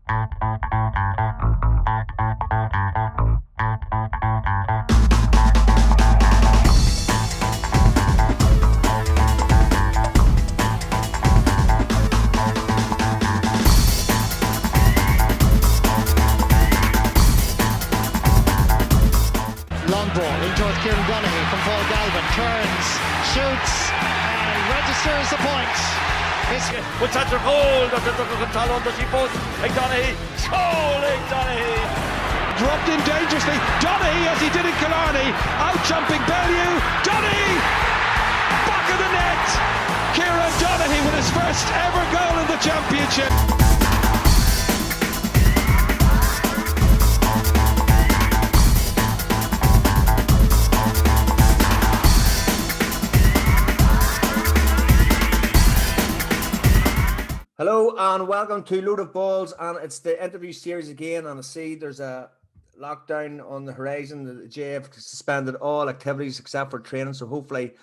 Long ball in towards Kieran Donaghy from Paul Galvin, turns, shoots and registers the point. With such a hold of the control under she post, Donaghy, Donaghy. Dropped in dangerously, Donaghy as he did in Killarney, out jumping Bellew, Donaghy, back of the net, Kieran Donaghy with his first ever goal in the championship. Hello and welcome to Load of Balls, and it's the interview series again. And I see there's a lockdown on the horizon. The JF suspended all activities except for training, so hopefully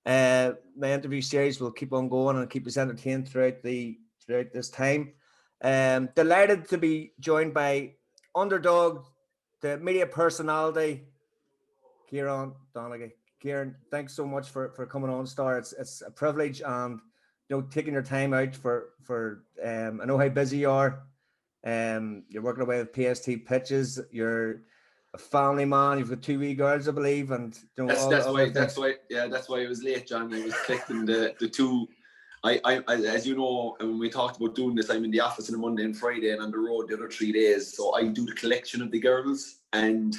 my interview series will keep on going and keep us entertained throughout this time. Delighted to be joined by Underdog, the media personality, Kieran Donaghy. Kieran, thanks so much for coming on, Star. It's a privilege, and taking your time out for I know how busy you are. You're working away with PST pitches. You're a family man. You've got 2 wee girls, I believe, and that's why it was late, John. I was collecting the two. I as you know, when we talked about doing this, I'm in the office on a Monday and Friday, and on the road the other 3 days. So I do the collection of the girls, and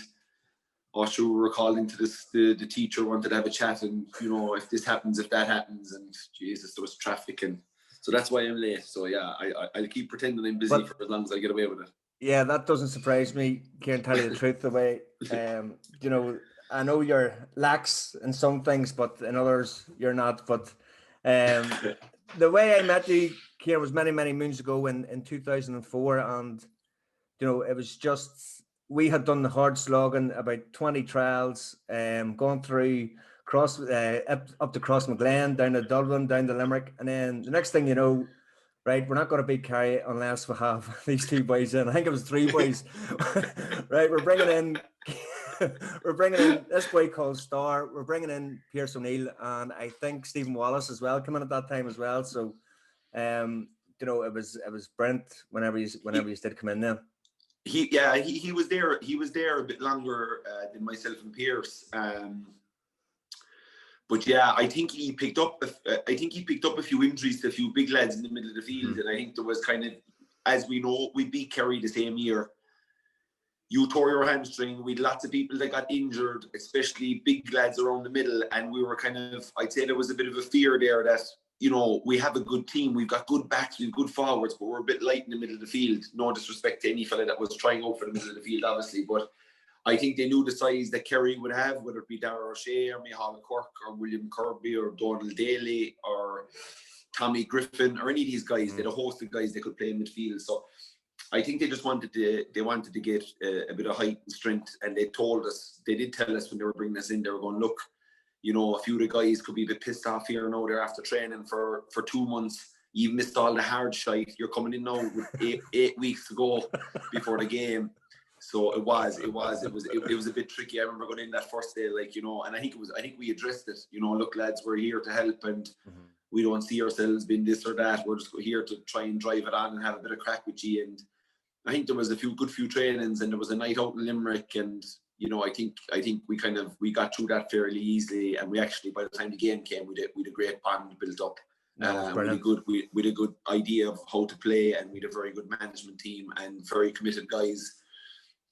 also we were calling to this. The teacher wanted to have a chat, and if this happens, if that happens, and Jesus, there was traffic, and so that's why I'm late. So yeah, I'll keep pretending I'm busy for as long as I get away with it. Yeah, that doesn't surprise me. Can't tell you the truth. The way I know you're lax in some things, but in others you're not. But the way I met you, Kieran, was many moons ago in 2004, and it was just. We had done the hard slogging, about 20 trials, gone through up to Crossmaglen, down to Dublin, down to Limerick, and then the next thing you know, right, we're not going to beat Kerry unless we have these 2 boys in. I think it was 3 boys. Right, we're bringing in this boy called Star. We're bringing in Pierce O'Neill, and I think Stephen Wallace as well coming at that time as well. So, it was Brent whenever you did come in then. He was there. He was there a bit longer than myself and Pierce. But yeah, I think he picked up a few injuries to a few big lads in the middle of the field, and I think there was kind of, as we know, we beat Kerry the same year. You tore your hamstring. We had lots of people that got injured, especially big lads around the middle, and we were kind of, I'd say there was a bit of a fear there that we have a good team. We've got good backs, we've good forwards, but we're a bit light in the middle of the field. No disrespect to any fella that was trying out for the middle of the field, obviously, but I think they knew the size that Kerry would have, whether it be Darragh O'Shea or Micheál Cork or William Kirby or Donald Daly or Tommy Griffin or any of these guys. They had a host of guys that could play in midfield. So I think they just wanted to get a bit of height and strength, and they did tell us when they were bringing us in, they were going, look, a few of the guys could be a bit pissed off here now. They're after training for 2 months. You've missed all the hard shite. You're coming in now with eight weeks to go before the game. So it was a bit tricky. I remember going in that first day, and I think we addressed it. Look, lads, we're here to help, and we don't see ourselves being this or that. We're just here to try and drive it on and have a bit of crack with you. And I think there was a good few trainings, and there was a night out in Limerick, and I think we got through that fairly easily, and we actually, by the time the game came, we had a great bond built up. We had a good idea of how to play, and we had a very good management team and very committed guys,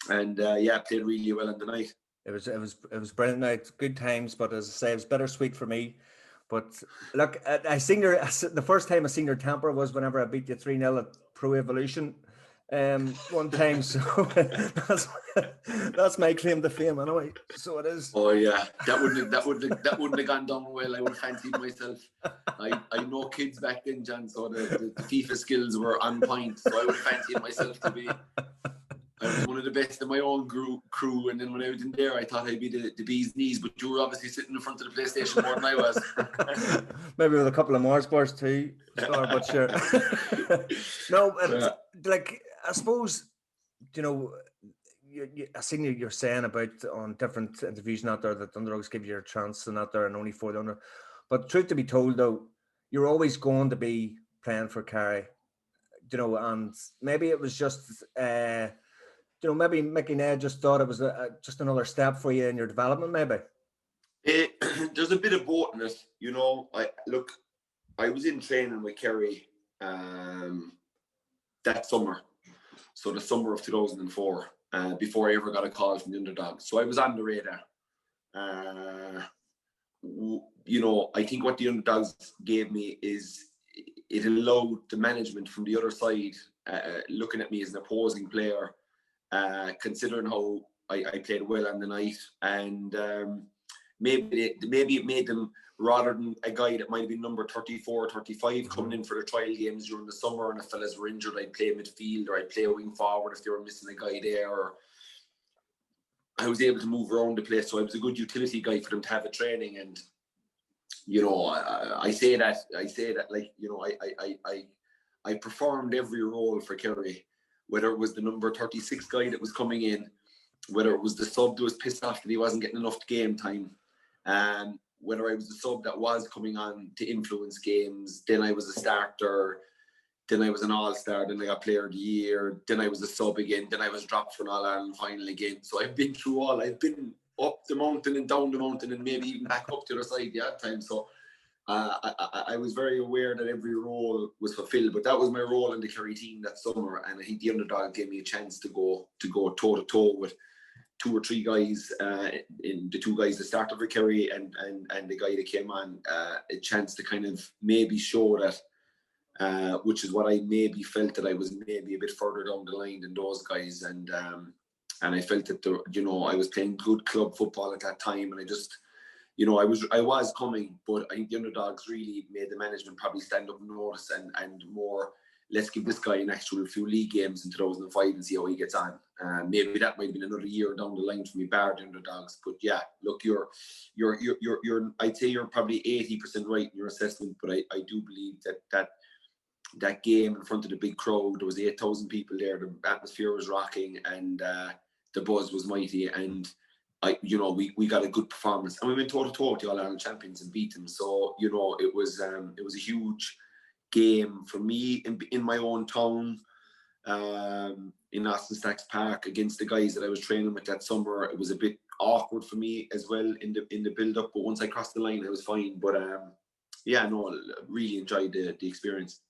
and played really well in the night. It was brilliant night, good times, but as I say, it was bittersweet for me. But look, the first time I seen your temper was whenever I beat you 3-0 at Pro Evolution. One time, so that's my claim to fame anyway. So it is. Oh yeah, that wouldn't have gone down well. I would have fancied myself. I know kids back then, John, so the FIFA skills were on point. So I would have fancied myself to be. I was one of the best in my own crew, and then when I was in there, I thought I'd be the bee's knees. But you were obviously sitting in front of the PlayStation more than I was. Maybe with a couple of more sports too, but sure. No, I suppose, you know, I seen you're saying about on different interviews out there that underdogs give you a chance and out there and only for the under. But truth to be told, though, you're always going to be playing for Kerry, you know, and maybe it was just, you know, maybe Mickey Ned just thought it was just another step for you in your development, maybe. There's a bit of both in it, you know. I was in training with Kerry that summer, so the summer of 2004, before I ever got a call from the Underdog. So I was on the radar. You know, I think what the Underdogs gave me is it allowed the management from the other side looking at me as an opposing player, considering how I played well on the night, and maybe it made them, rather than a guy that might have been number 34 or 35 coming in for the trial games during the summer, and if fellas were injured, I'd play midfield or I'd play a wing forward if they were missing a guy there, or I was able to move around the place, so I was a good utility guy for them to have a training. And you know, I say that like, you know, I performed every role for Kerry, whether it was the number 36 guy that was coming in, whether it was the sub that was pissed off that he wasn't getting enough game time, whether I was the sub that was coming on to influence games, then I was a starter, then I was an all-star, then I got player of the year, then I was a sub again, then I was dropped for an All-Ireland final again. So I've been through all. I've been up the mountain and down the mountain and maybe even back up to the other side the odd time. So I was very aware that every role was fulfilled, but that was my role in the Kerry team that summer, and I think the Underdog gave me a chance to go toe to toe with two or three guys, in the two guys that started for Kerry and the guy that came on, a chance to kind of maybe show that, which is what I maybe felt, that I was maybe a bit further down the line than those guys, and I felt that you know, I was playing good club football at that time, and I just, you know, I was coming, but I think the Underdogs really made the management probably stand up and notice, and more, let's give this guy an actual few league games in 2005 and see how he gets on. Maybe that might have been another year down the line for me, bar the Underdogs. But yeah, look, you're I'd say you're probably 80% right in your assessment, but I do believe that game in front of the big crowd, there was 8,000 people there, the atmosphere was rocking, and the buzz was mighty, and you know, we got a good performance, and we went toe to toe with the All-Ireland champions and beat them. So, you know, it was a huge game for me in my own town, in Austin Stacks Park, against the guys that I was training with that summer. It was a bit awkward for me as well in the build up, but once I crossed the line, I was fine. But yeah, no, really enjoyed the experience.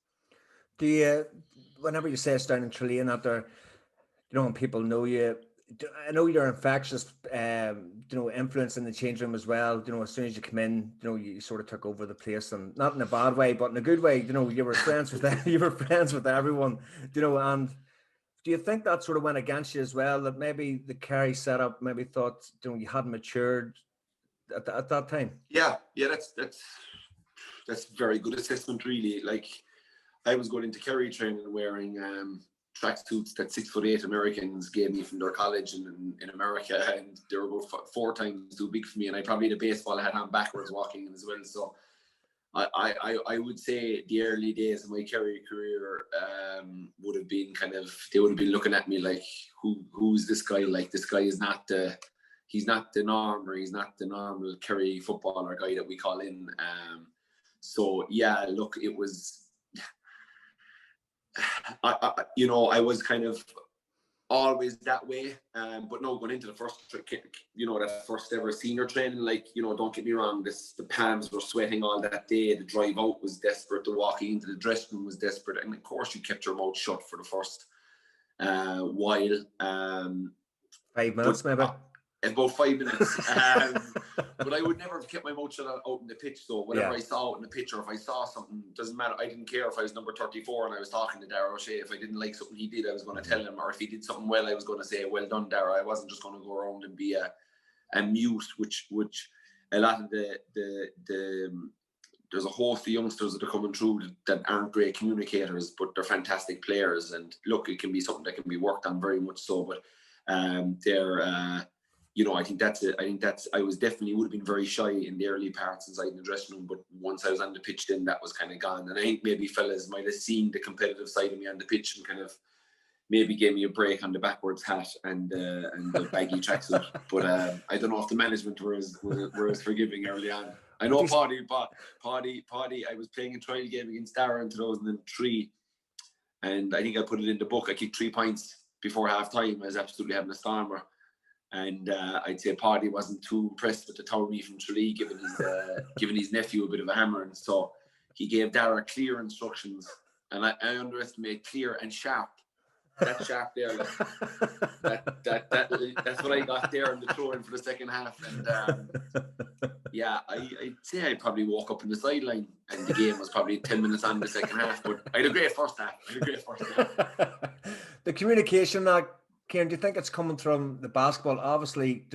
Whenever you say it's down in Tralee out there, you know, when people know you, I know you're infectious, you know, influence in the change room as well. You know, as soon as you come in, you know, you sort of took over the place, and not in a bad way, but in a good way. You know, you were friends with you were friends with everyone. You know, and do you think that sort of went against you as well? That maybe the Kerry setup maybe thought, you know, you hadn't matured at that time. Yeah, that's very good assessment, really. Like, I was going into Kerry training wearing tracksuits that 6'8" Americans gave me from their college in America, and they were about 4 times too big for me, and I probably had a baseball hat on backwards walking in as well. So I would say the early days of my Kerry career would have been they would have been looking at me like, who's this guy? Like, this guy is not he's not the norm, or he's not the normal Kerry footballer guy that we call in. So yeah, look, it was, you know, I was kind of always that way, but no, going into the first, you know, that first ever senior training, like, you know, don't get me wrong, the palms were sweating all that day, the drive out was desperate, the walking into the dressing room was desperate, and of course you kept your mouth shut for the first while. 5 minutes maybe. About 5 minutes. But I would never have kept my mouth shut out in the pitch. So whatever I saw out in the pitch, or if I saw something, doesn't matter. I didn't care if I was number 34 and I was talking to Dara O'Shea. If I didn't like something he did, I was going to tell him. Or if he did something well, I was going to say, well done, Dara. I wasn't just going to go around and be a mute, which a lot of there's a host of youngsters that are coming through that aren't great communicators, but they're fantastic players. And look, it can be something that can be worked on, very much so. But they're you know, I think I was definitely would have been very shy in the early parts inside in the dressing room, but once I was on the pitch, then that was kind of gone. And I think maybe fellas might have seen the competitive side of me on the pitch and kind of maybe gave me a break on the backwards hat and the baggy tracksuit. But I don't know if the management were as forgiving early on. I know Paddy. I was playing a trial game against Dara in 2003, and I think I put it in the book. I kicked 3 points before half time. I was absolutely having a stormer. And I'd say Paddy wasn't too impressed with the tourney from Tralee, giving his nephew a bit of a hammer. And so he gave Dara clear instructions. And I underestimate clear and sharp. That sharp there. That's what I got there in the throw-in for the second half. And I'd say I probably woke up in the sideline, and the game was probably 10 minutes on in the second half. But I had a great first half. The communication, Kieran, do you think it's coming from the basketball? Obviously,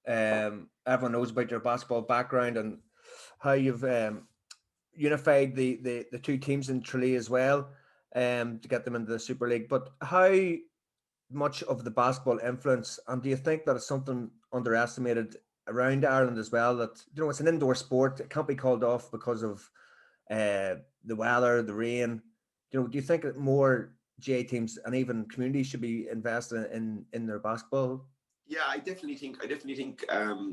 everyone knows about your basketball background and how you've unified the two teams in Tralee as well, to get them into the Super League. But how much of the basketball influence, and do you think that it's something underestimated around Ireland as well, that it's an indoor sport, it can't be called off because of the weather, the rain? Do you think that more GA teams and even communities should be invested in their basketball? Yeah, I definitely think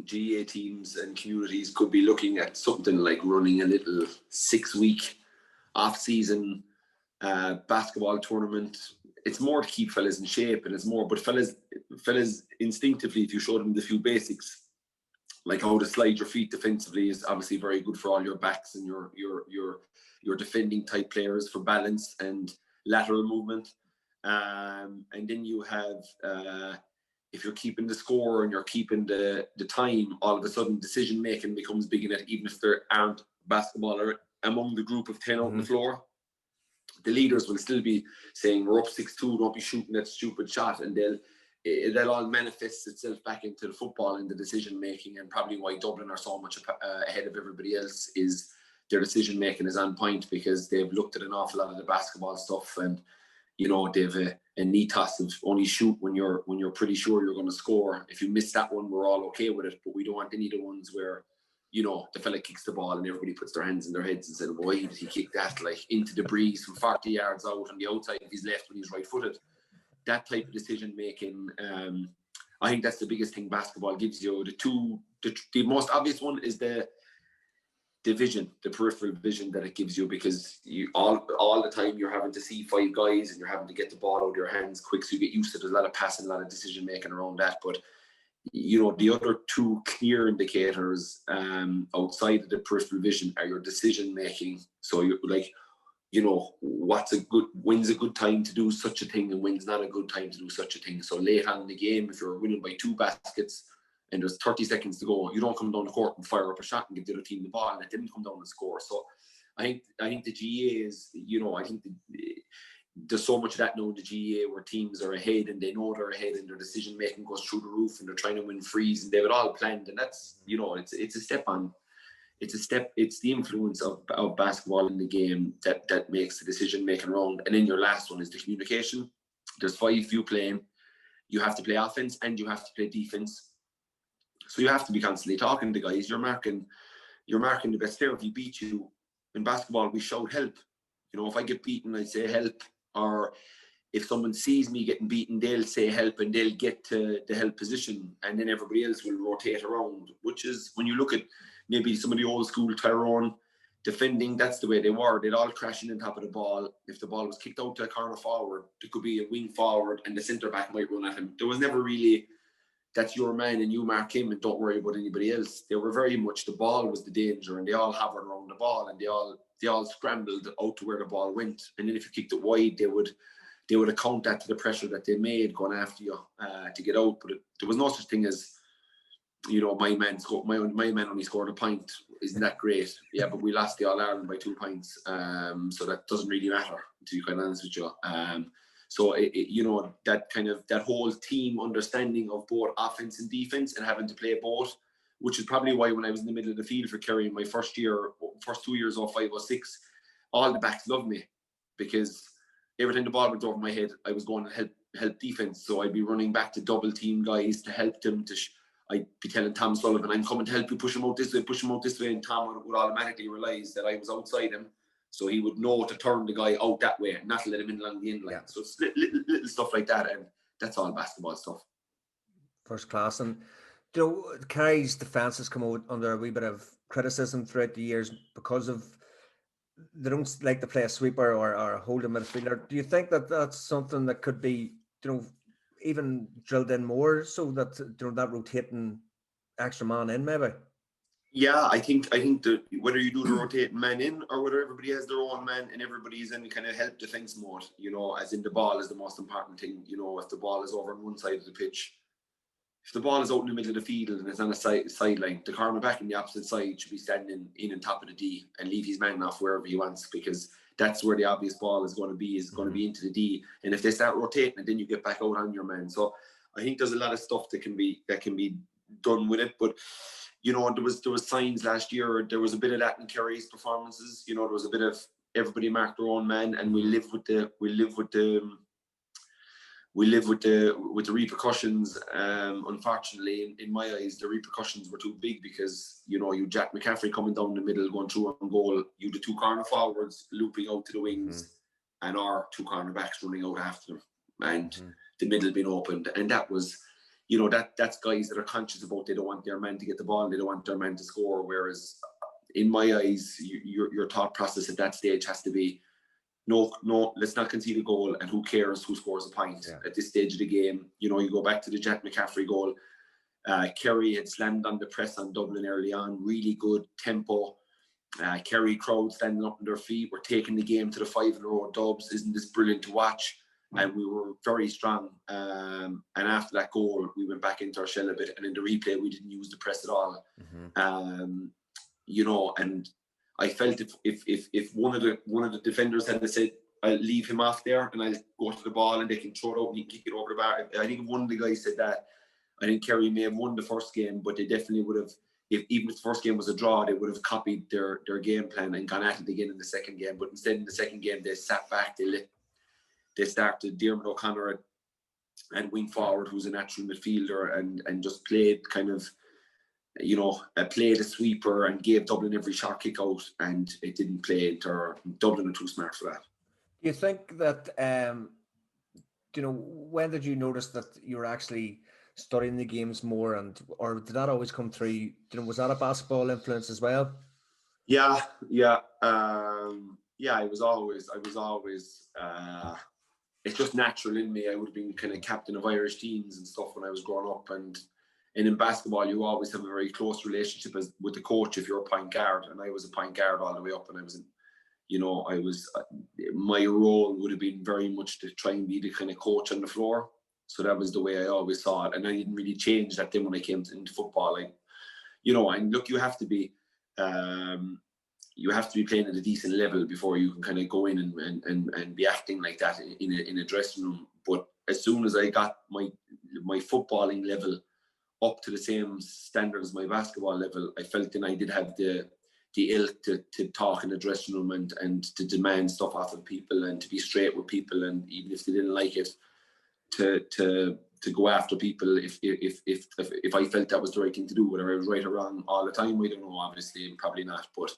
GA teams and communities could be looking at something like running a little 6-week off-season basketball tournament. It's more to keep fellas in shape, and it's more, but fellas instinctively, if you show them the few basics, like how to slide your feet defensively, is obviously very good for all your backs and your defending type players for balance and lateral movement. And then you have, if you're keeping the score and you're keeping the time, all of a sudden decision making becomes big in it, even if there aren't basketball among the group of 10 out on the floor. The leaders will still be saying, we're up 6-2, don't be shooting that stupid shot, and they'll all manifest itself back into the football and the decision making. And probably why Dublin are so much ahead of everybody else is their decision making is on point, because they've looked at an awful lot of the basketball stuff, and they've an ethos of only shoot when you're pretty sure you're going to score. If you miss that one, we're all okay with it, but we don't want any of the ones where the fella kicks the ball and everybody puts their hands in their heads and said, why did he kick that, like, into the breeze from 40 yards out on the outside of his left when he's right footed? That type of decision making, I think that's the biggest thing basketball gives you. The most obvious one is the vision, the peripheral vision that it gives you, because you all the time you're having to see 5 guys and you're having to get the ball out of your hands quick, so you get used to there's a lot of passing, a lot of decision making around that. But the other 2 clear indicators outside of the peripheral vision are your decision making. So you when's a good time to do such a thing and when's not a good time to do such a thing. So late on in the game, if you're winning by 2 baskets and there's 30 seconds to go, you don't come down the court and fire up a shot and give the other team the ball, and it didn't come down and score. So I think the GA is, I think there's so much of that now in the GA where teams are ahead and they know they're ahead and their decision making goes through the roof and they're trying to win frees and they've it all planned, and that's it's the influence of basketball in the game that makes the decision making around. And then your last one is the communication. There's 5 of you playing, you have to play offense and you have to play defense, so you have to be constantly talking to guys. You're marking the best player. If he beat you in basketball, we shout help. If I get beaten, I say help. Or if someone sees me getting beaten, they'll say help and they'll get to the help position, and then everybody else will rotate around, which is, when you look at maybe some of the old school Tyrone defending, that's the way they were. They'd all crash in on top of the ball. If the ball was kicked out to a corner forward, there could be a wing forward and the centre back might run at him. There was never really, that's your man and you mark him and don't worry about anybody else. They were very much, the ball was the danger, and they all hovered around the ball and they all scrambled out to where the ball went. And then if you kicked it wide, they would account that to the pressure that they made going after you to get out. But there was no such thing as, my man only scored a point. Isn't that great? Yeah, but we lost the All Ireland by 2 points, so that doesn't really matter, to be quite honest with you. So that whole team understanding of both offense and defense and having to play both, which is probably why when I was in the middle of the field for Kerry in my first 2 years or 5 or 6, all the backs loved me, because every time the ball went over my head, I was going to help defense. So I'd be running back to double team guys to help them. I'd be telling Tom Sullivan, I'm coming to help you, push him out this way, and Tom would automatically realise that I was outside him. So he would know to turn the guy out that way and not let him in along the end line. Yeah. So it's little stuff like that, and that's all basketball stuff. First class. And Kerry's defence has come out under a wee bit of criticism throughout the years because of they don't like to play a sweeper or a holding midfielder. Do you think that that's something that could be, even drilled in more so that that rotating extra man in maybe? Yeah, I think that whether you do the rotating man in or whether everybody has their own man and everybody's in kind of help defense mode, as in the ball is the most important thing. If the ball is over on one side of the pitch, if the ball is out in the middle of the field and it's on a sideline, the cornerback on the opposite side should be standing in on top of the D and leave his man off wherever he wants, because that's where the obvious ball is going to be, going to be into the D. And if they start rotating it, then you get back out on your man. So I think there's a lot of stuff that can be done with it. But there was signs last year. There was a bit of that in Kerry's performances. There was a bit of everybody marked their own man, and we live with the repercussions. Unfortunately, in my eyes, the repercussions were too big because you Jack McCaffrey coming down the middle, going through on goal. You the two corner forwards looping out to the wings, and our two cornerbacks running out after them, and the middle being opened, and that was. That's guys that are conscious about they don't want their man to get the ball, they don't want their man to score. Whereas, in my eyes, your thought process at that stage has to be, no, let's not concede a goal, and who cares who scores a point at this stage of the game. You go back to the Jack McCaffrey goal. Kerry had slammed on the press on Dublin early on, really good tempo. Kerry crowd standing up on their feet. We're taking the game to the 5-in-a-row dubs. Isn't this brilliant to watch? And we were very strong. And after that goal, we went back into our shell a bit. And in the replay, we didn't use the press at all. And I felt if one of the defenders had said, I'll leave him off there and I'll go to the ball and they can throw it out and he can kick it over the bar. I think if one of the guys said that, I think Kerry may have won the first game, but they definitely would have, even if the first game was a draw, they would have copied their game plan and gone at it again in the second game. But instead, in the second game, they sat back, they started Diarmuid O'Connor and wing forward, who's a natural midfielder, and just played kind of, played a sweeper and gave Dublin every shot kick out, and it didn't play into Dublin are too smart for that. Do you think that, when did you notice that you were actually studying the games more, or did that always come through? Was that a basketball influence as well? Yeah. I was always. It's just natural in me. I would have been kind of captain of Irish teams and stuff when I was growing up, and in basketball, you always have a very close relationship with the coach if you're a point guard, and I was a point guard all the way up, and I was my role would have been very much to try and be the kind of coach on the floor. So that was the way I always saw it, and I didn't really change that then when I came into football. And look, you have to be playing at a decent level before you can kind of go in and be acting like that in a dressing room. But as soon as I got my footballing level up to the same standard as my basketball level, I felt then I did have the ilk to talk in the dressing room and to demand stuff off of people and to be straight with people, and even if they didn't like it, to go after people if I felt that was the right thing to do. Whether I was right or wrong all the time, I don't know, obviously, probably not, but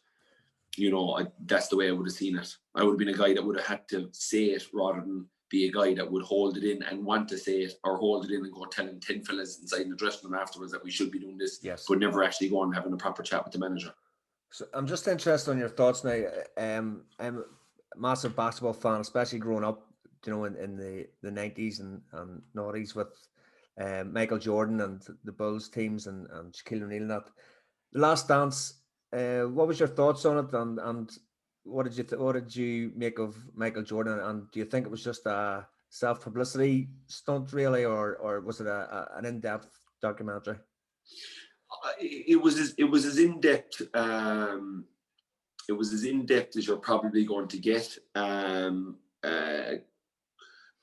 that's the way I would have seen it. I would have been a guy that would have had to say it rather than be a guy that would hold it in and want to say it, or hold it in and go telling 10 fellas inside the dressing room afterwards that we should be doing this, but never actually go and having a proper chat with the manager. So I'm just interested in your thoughts now. I'm a massive basketball fan, especially growing up, in the 90s and noughties with Michael Jordan and the Bulls teams and Shaquille O'Neal and that. The Last Dance. What was your thoughts on it, and what did you make of Michael Jordan? And do you think it was just a self-publicity stunt, really, or was it an in-depth documentary? It was as in-depth. It was as in-depth as you're probably going to get.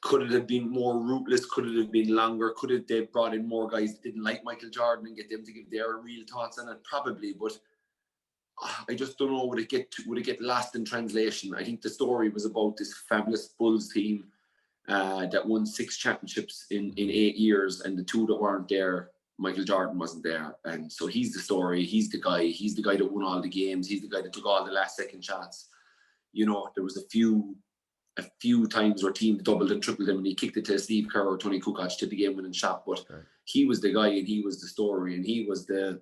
Could it have been more rootless? Could it have been longer? Could it they brought in more guys that didn't like Michael Jordan and get them to give their real thoughts on it? Probably, but I just don't know. Would it get lost in translation? I think the story was about this fabulous Bulls team that won 6 championships in 8 years, and the 2 that weren't there, Michael Jordan wasn't there, and so he's the story. He's the guy. He's the guy that won all the games. He's the guy that took all the last second shots. there was a few times where teams doubled and tripled him, and he kicked it to Steve Kerr or Tony Kukoc to the game-winning shot. But he was the guy, and he was the story, and he's the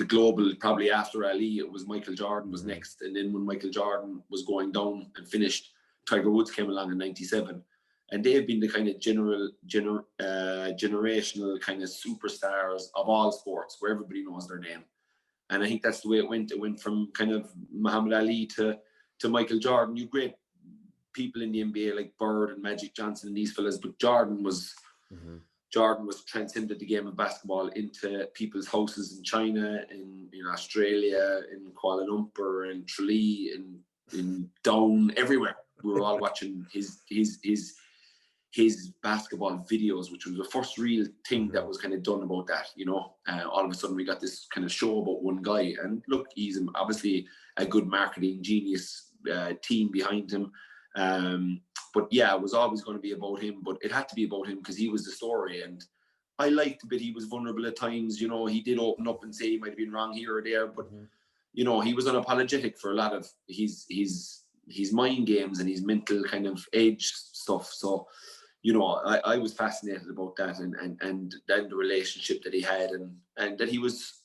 global. Probably after Ali, it was Michael Jordan was next, and then when Michael Jordan was going down and finished, Tiger Woods came along in '97, and they have been the kind of generational kind of superstars of all sports, where everybody knows their name. And I think that's the way it went. It went from kind of Muhammad Ali to Michael Jordan. You great people in the NBA like Bird and Magic Johnson and these fellas, but Jordan was transcended the game of basketball into people's houses in China, in Australia, in Kuala Lumpur, in Tralee, in Down, everywhere. We were all watching his basketball videos, which was the first real thing that was kind of done about that. All of a sudden we got this kind of show about one guy, and look, he's obviously a good marketing genius, team behind him. But yeah, it was always going to be about him, but it had to be about him because he was the story. And I liked a bit he was vulnerable at times. He did open up and say he might have been wrong here or there, but he was unapologetic for a lot of his mind games and his mental kind of edge stuff. So I was fascinated about that, and then the relationship that he had, and that he was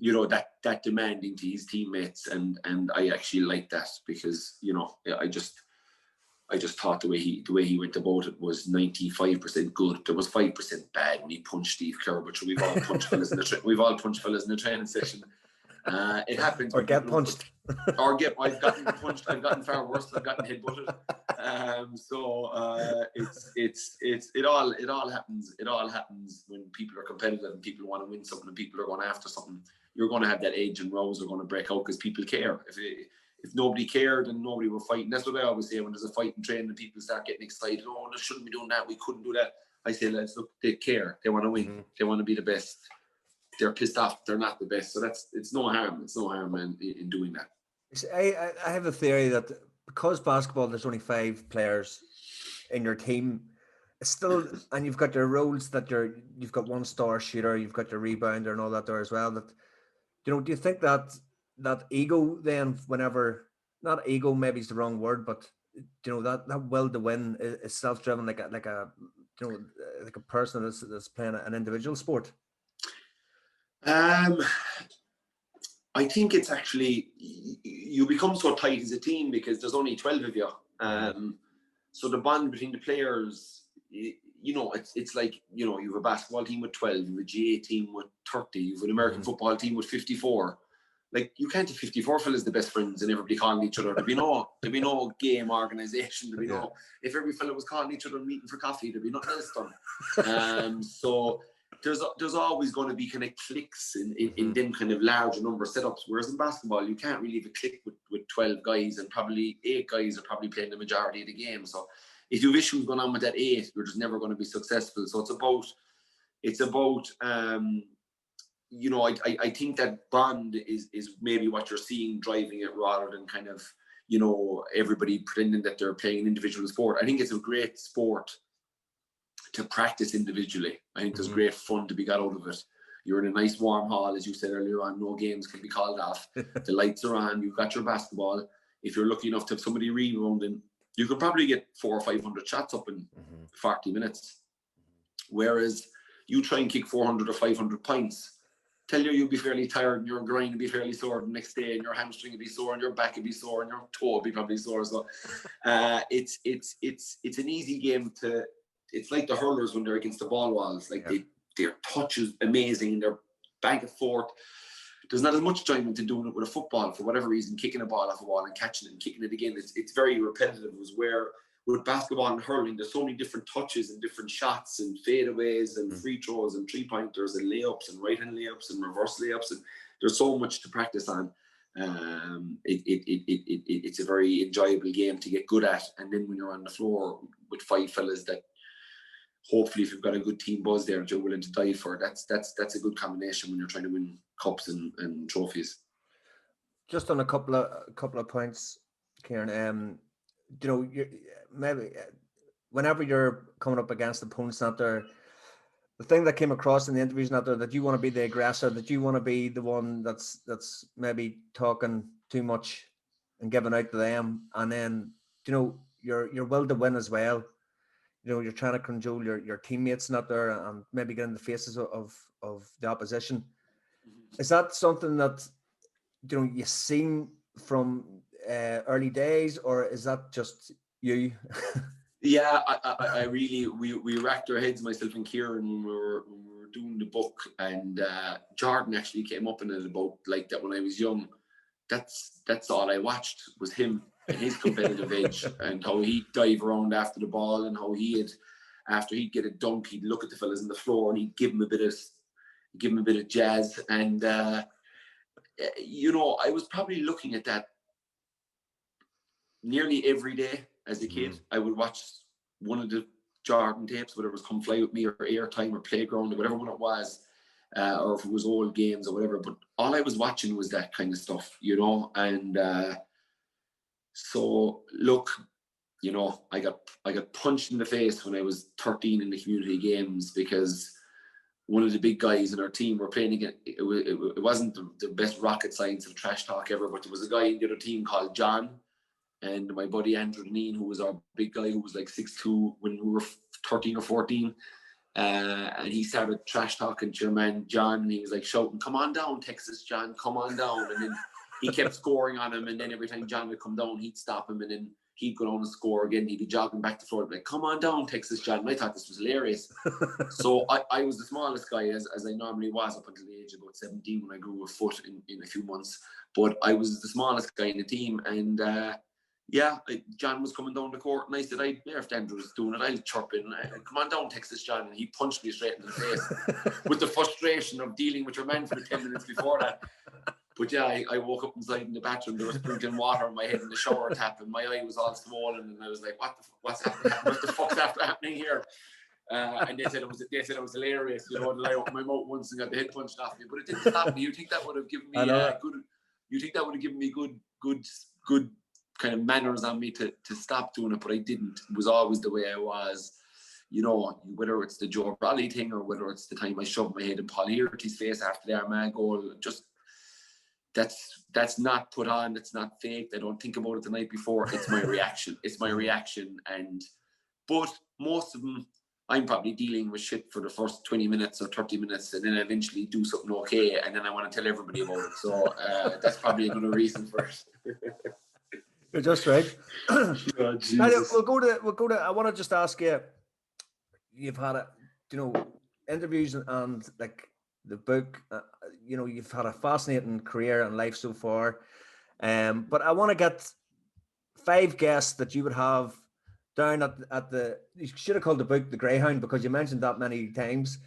that demanding to his teammates, and I actually liked that because I just thought the way he went about it was 95% good. There was 5% bad when he punched Steve Kerr, but we've all punched fellas in the training session. It happens. Or get punched. I've gotten punched. I've gotten far worse. I've gotten headbutted. It all happens. It all happens when people are competitive and people want to win something and people are going after something. You're going to have that edge, and rows are going to break out because people care. If nobody cared, then nobody were fighting. That's what I always say when there's a fight in training and people start getting excited. Oh, they shouldn't be doing that. We couldn't do that. I say, lads, look, they care. They want to win. They want to be the best. They're pissed off they're not the best. So it's no harm. It's no harm in doing that. I have a theory that because basketball, there's only 5 players in your team, it's still, and you've got your roles that you've got one star shooter, you've got your rebounder and all that there as well. That do you think that ego then, whenever, not ego maybe is the wrong word, but that will to win is self-driven, like a person that's playing an individual sport? I think it's actually, you become so tight as a team because there's only 12 of you. So the bond between the players, it's like, you have a basketball team with 12, you have a GA team with 30, you have an American football team with 54. Like, you can't have 54 fellas the best friends and everybody calling each other. There'd be no game organisation. There'd be no, if every fella was calling each other and meeting for coffee, there'd be nothing else done. So there's always going to be kind of cliques in them kind of larger number setups. Whereas in basketball, you can't really have a clique with 12 guys, and probably 8 guys are probably playing the majority of the game. So if you have issues going on with that 8, you're just never going to be successful. So it's about I think that bond is maybe what you're seeing driving it, rather than kind of, everybody pretending that they're playing an individual sport. I think it's a great sport to practice individually. I think there's great fun to be got out of it. You're in a nice warm hall, as you said earlier on, no games can be called off. The lights are on, you've got your basketball. If you're lucky enough to have somebody rebounding, you could probably get 400 or 500 shots up in 40 minutes. Whereas you try and kick 400 or 500 points, tell you'll be fairly tired, and your groin will be fairly sore the next day, and your hamstring will be sore, and your back will be sore, and your toe will be probably sore. So it's an easy game to. It's like the hurlers when they're against the ball walls. Like their touch is amazing, and they're back and forth. There's not as much enjoyment in doing it with a football for whatever reason, kicking a ball off a wall and catching it and kicking it again. It's very repetitive. It was where with basketball and hurling, there's so many different touches and different shots and fadeaways and free throws and 3-pointers and layups and right-hand layups and reverse layups, and there's so much to practice on. It's a very enjoyable game to get good at, and then when you're on the floor with 5 fellas that hopefully, if you've got a good team buzz there that you're willing to die for, that's a good combination when you're trying to win cups and trophies. Just on a couple of points, Kieran, maybe whenever you're coming up against opponents out there, the thing that came across in the interviews out there, that you want to be the aggressor, that you want to be the one that's maybe talking too much and giving out to them, and then your will to win as well. You're trying to control your teammates not there and maybe get in the faces of the opposition. Is that something that you seen from early days, or is that just you? Yeah, I really we racked our heads, myself and Kieran, when we were doing the book, and Jordan actually came up in it about like that when I was young. That's all I watched was him and his competitive edge, and how he'd dive around after the ball, and how after he'd get a dunk, he'd look at the fellas on the floor and he'd give him a bit of jazz. And I was probably looking at that nearly every day as a kid. I would watch one of the Jordan tapes, whether it was Come Fly With Me or Airtime or Playground or whatever one it was, or if it was old games or whatever. But all I was watching was that kind of stuff, and so look, I got punched in the face when I was 13 in the community games, because one of the big guys in our team were playing again. It wasn't the best rocket science of trash talk ever, but there was a guy in the other team called John, and my buddy Andrew Deneen, who was our big guy, who was like 6'2" when we were 13 or 14. And he started trash talking to your man John, and he was like shouting, "Come on down, Texas John, come on down." And then he kept scoring on him, and then every time John would come down, he'd stop him, and then he'd go down and score again. He'd be jogging back to the floor, like, "Come on down, Texas John." And I thought this was hilarious. So I was the smallest guy, as I normally was up until the age of about 17, when I grew a foot in a few months. But I was the smallest guy in the team, and John was coming down the court, and I said, if Andrew was doing it, I'll chirp in. "Come on down, Texas John." And he punched me straight in the face with the frustration of dealing with your man for 10 minutes before that. But yeah, I woke up inside in the bathroom. There was sprinkling water on my head in the shower tap, and my eye was all swollen, and I was like, what's happening? What the fuck's happening here? And they said it was hilarious. That I opened my mouth once and got the head punched off me, but it didn't stop me. You think that would have given me good kind of manners on me to stop doing it, but I didn't. It was always the way I was. Whether it's the Joe Bradley thing, or whether it's the time I shoved my head in Paul Hearty's face after the Armagh goal, just that's not put on, it's not faked. I don't think about it the night before. It's my reaction. But most of them, I'm probably dealing with shit for the first 20 minutes or 30 minutes, and then I eventually do something okay, and then I want to tell everybody about it. So that's probably another reason for it. You're just right. Oh, We'll go to. I want to just ask you. You've had interviews and like the book. You've had a fascinating career and life so far. But I want to get 5 guests that you would have down at the. You should have called the book The Greyhound, because you mentioned that many times.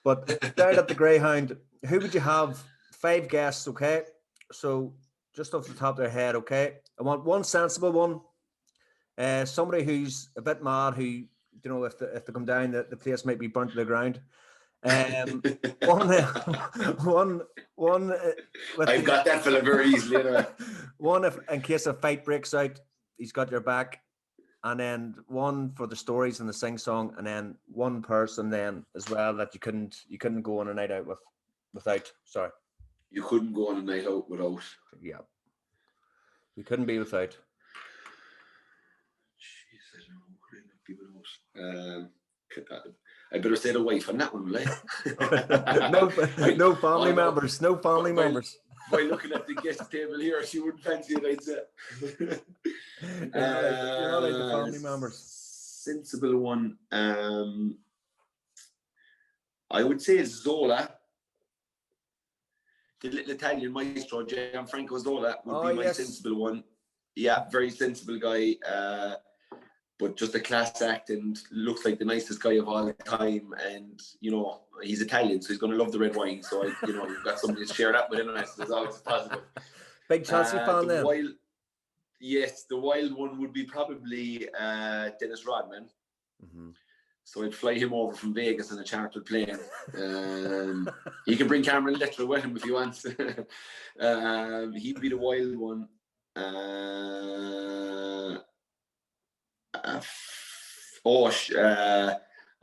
But down at the Greyhound, who would you have? 5 guests, okay? So just off the top of their head, okay? I want one sensible one, somebody who's a bit mad, who, if they come down, the place might be burnt to the ground. One. I've got that fella very easily. Anyway. One, if in case a fight breaks out, he's got your back, and then one for the stories and the sing song, and then one person then as well that you couldn't go on a night out without. Sorry. You couldn't go on a night out without. Yeah. You couldn't be without. Jeez, I don't know. Could I not be without? I better say the wife on that one, will I? No family members. No family members. By looking at the guest table here, she wouldn't fancy it, I'd say. You're not like the family members. Sensible one. I would say Zola. The little Italian maestro, Gianfranco Zola, would be my sensible one. Yeah, very sensible guy, but just a class act, and looks like the nicest guy of all time. And he's Italian, so he's going to love the red wine. So you've got somebody to share that with, anyway. So there's always a positive. Big Chelsea fan then. Yes, the wild one would be probably Dennis Rodman. Mm-hmm. So I'd fly him over from Vegas on a chartered plane. He can bring Cameron Littrell with him if he wants. He'd be the wild one.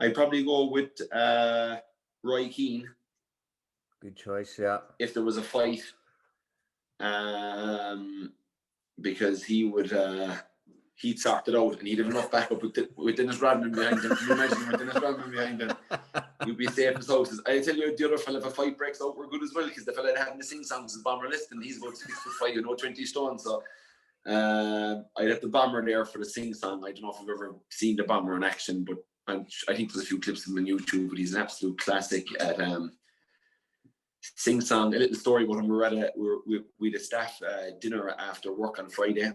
I'd probably go with Roy Keane. Good choice, yeah. If there was a fight. because he'd sort it out, and he'd have enough backup with Dennis Rodman behind him. Can you imagine with Dennis Rodman behind him? You'd be safe as houses. I tell you, the other fella, if a fight breaks out, we're good as well, because the fella that had the sing-songs is Bomber Liston. He's about 6'5", 20 stone. So I'd have the Bomber there for the sing-song. I don't know if I've ever seen the Bomber in action, but I think there's a few clips of him on YouTube, but he's an absolute classic at sing-song. A little story about him: we had a staff dinner after work on Friday.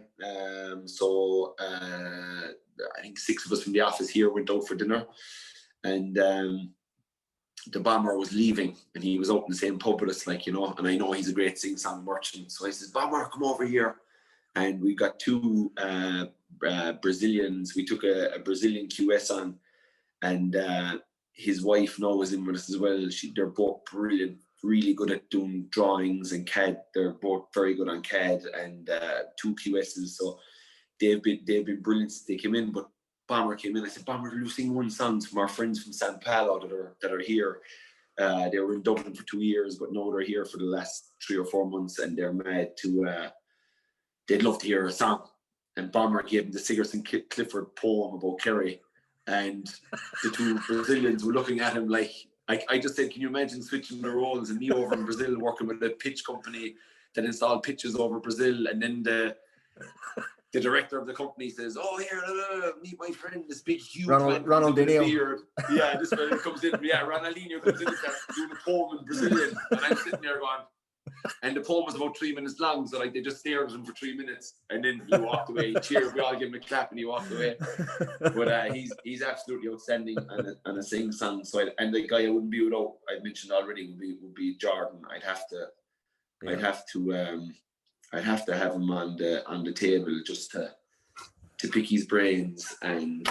So I think 6 of us from the office here went out for dinner, and the Bomber was leaving, and he was out in the same pub with us, like, you know, and I know he's a great sing-song merchant. So I says, Bomber, come over here. And we got 2 Brazilians. We took a Brazilian QS on, and his wife now was in with us as well. They're both brilliant, really good at doing drawings and CAD. They're both very good on CAD, and 2 QSs. So they've been brilliant since they came in. But Bomber came in. I said, Bomber, they're sing one song from our friends from San Paulo that are here. They were in Dublin for 2 years, but now they're here for the last 3 or 4 months, and they're mad to. They'd love to hear a song. And Bomber gave them the Sigerson Clifford poem about Kerry, and the 2 Brazilians were looking at him like. I just said, can you imagine switching the roles and me over in Brazil working with a pitch company that installed pitches over Brazil, and then the director of the company says, "Oh, here, meet my friend, this big huge Ronaldinho." Yeah, this guy comes in. Yeah, Ronaldinho comes in and starts doing a poem in Brazilian, and I'm sitting there going. And the poem was about 3 minutes long, so like they just stared at him for 3 minutes, and then he walked away. He cheered, we all gave him a clap, and he walked away. But he's absolutely outstanding and a sing song. So and the guy I wouldn't be without, I mentioned already, would be Jordan. I'd have to have him on the table just to pick his brains and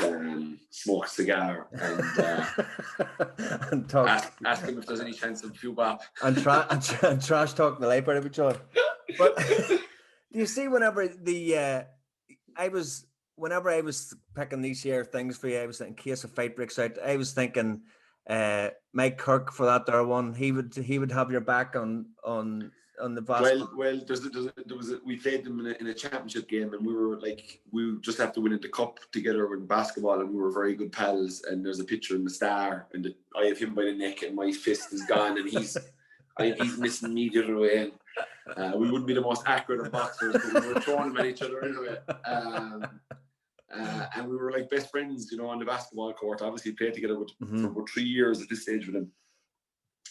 smoke a cigar and talk. Ask him if there's any chance of few bop. and trash talk the life out of each other. But do you see, whenever I was picking these here things for you, I was in case a fight breaks out, I was thinking Mike Kirk for that there one. He would have your back on the basketball. Well, we played them in a championship game, and we just have to win the cup together in basketball, and we were very good pals. And there's a picture in the Star, and I have him by the neck, and my fist is gone, and he's missing me the other way. And we wouldn't be the most accurate of boxers, but we were throwing them at each other anyway. And we were like best friends, you know, on the basketball court. Obviously, played together for about 3 years at this stage with him.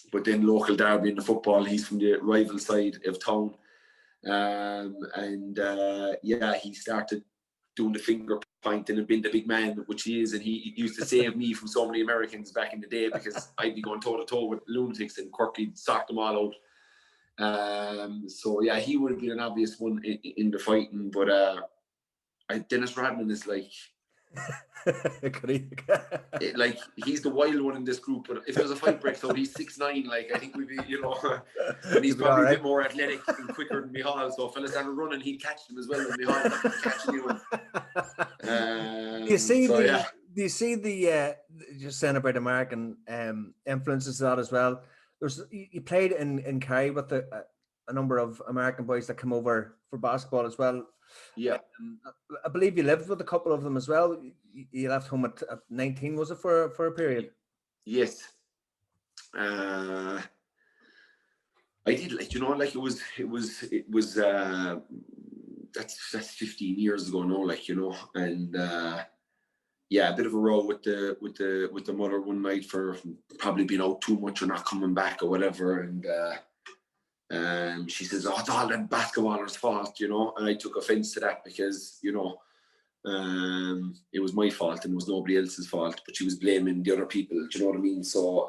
But then local derby in the football, he's from the rival side of town. He started doing the finger pointing and being the big man, which he is. And he used to save me from so many Americans back in the day, because I'd be going toe-to-toe with lunatics, and Quirky'd sock them all out. He would have been an obvious one in the fighting. But Dennis Rodman is like... like he's the wild one in this group, but if there's a fight breaks out, he's 6'9", like I think we'd be, you know, and he's probably a bit more athletic and quicker than Mihal, so if fellas had a run and he'd catch them as well, and Mihal not catch anyone. Do you see the just saying about American influences that as well? You played in Kerry with a number of American boys that come over for basketball as well. Yeah, I believe you lived with a couple of them as well. You left home at 19, was it, for a period? Yes, I did. Like, you know, like it was. That's 15 years ago now. Like, you know, and a bit of a row with the mother one night for probably being out too much or not coming back or whatever, and she says, "Oh, it's all them basketballers' fault," you know, and I took offence to that, because, you know, it was my fault and it was nobody else's fault, but she was blaming the other people. Do you know what I mean? So,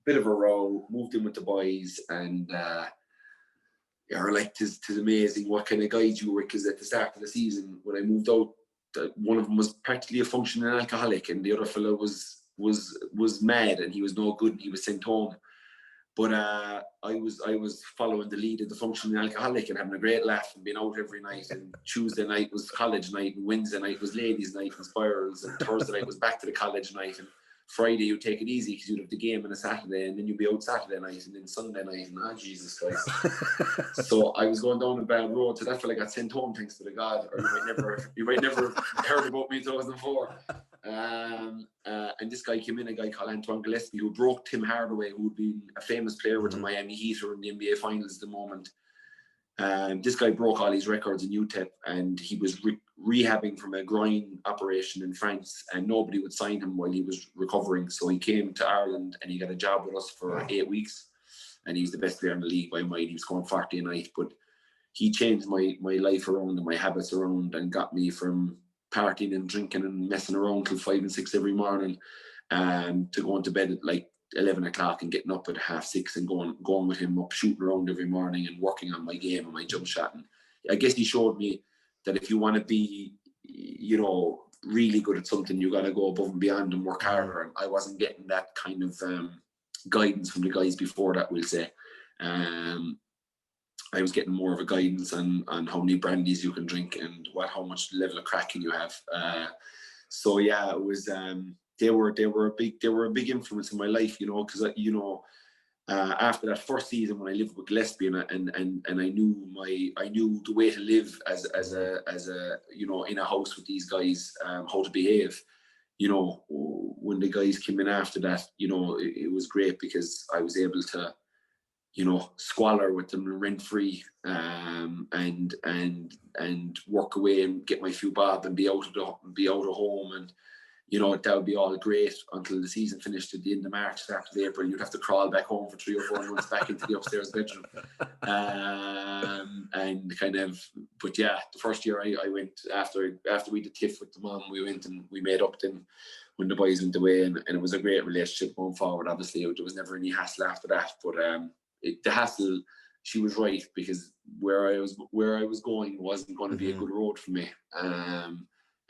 bit of a row, moved in with the boys, and you're like, "'tis amazing what kind of guys you were," because at the start of the season, when I moved out, one of them was practically a functioning alcoholic, and the other fellow was mad, and he was no good, and he was sent home. But I was following the lead of the functioning alcoholic and having a great laugh and being out every night. And Tuesday night was college night, and Wednesday night was ladies' night and spirals, and Thursday night was back to the college night, and Friday you take it easy because you'd have the game on a Saturday, and then you'd be out Saturday night and then Sunday night, and Jesus Christ. So I was going down a bad road, so that's when I got sent home, thanks to the God. Or you might never have heard about me in 2004. And this guy came in, a guy called Antoine Gillespie, who broke Tim Hardaway, who had been a famous player with the Miami Heat or in the NBA Finals at the moment. This guy broke all his records in UTEP, and he was rehabbing from a groin operation in France, and nobody would sign him while he was recovering. So he came to Ireland and he got a job with us for 8 weeks, and he's the best player in the league by mine. He was scoring 40 a night, but he changed my life around and my habits around, and got me from partying and drinking and messing around till 5 and 6 every morning, to going to bed at like 11 o'clock and getting up at 6:30 and going with him up shooting around every morning and working on my game and my jump shot. And I guess he showed me that if you want to be, really good at something, you got to go above and beyond and work harder. And I wasn't getting that kind of guidance from the guys before that, we'll say. I was getting more of a guidance on how many brandies you can drink and how much level of cracking you have. So yeah, it was. They were a big influence in my life, because after that first season when I lived with Gillespie and I knew the way to live as a in a house with these guys, how to behave. When the guys came in after that, it was great because I was able to squalor with them rent free, and work away and get my few bob and be out of home, and that would be all great until the season finished at the end of March, start of April. You'd have to crawl back home for 3 or 4 months back into the upstairs bedroom. But yeah, the first year I went, after we did TIFF with the mom, we went and we made up then when the boys went away, and it was a great relationship going forward. Obviously, there was never any hassle after that, but the hassle, she was right, because where I was going wasn't going to be a good road for me.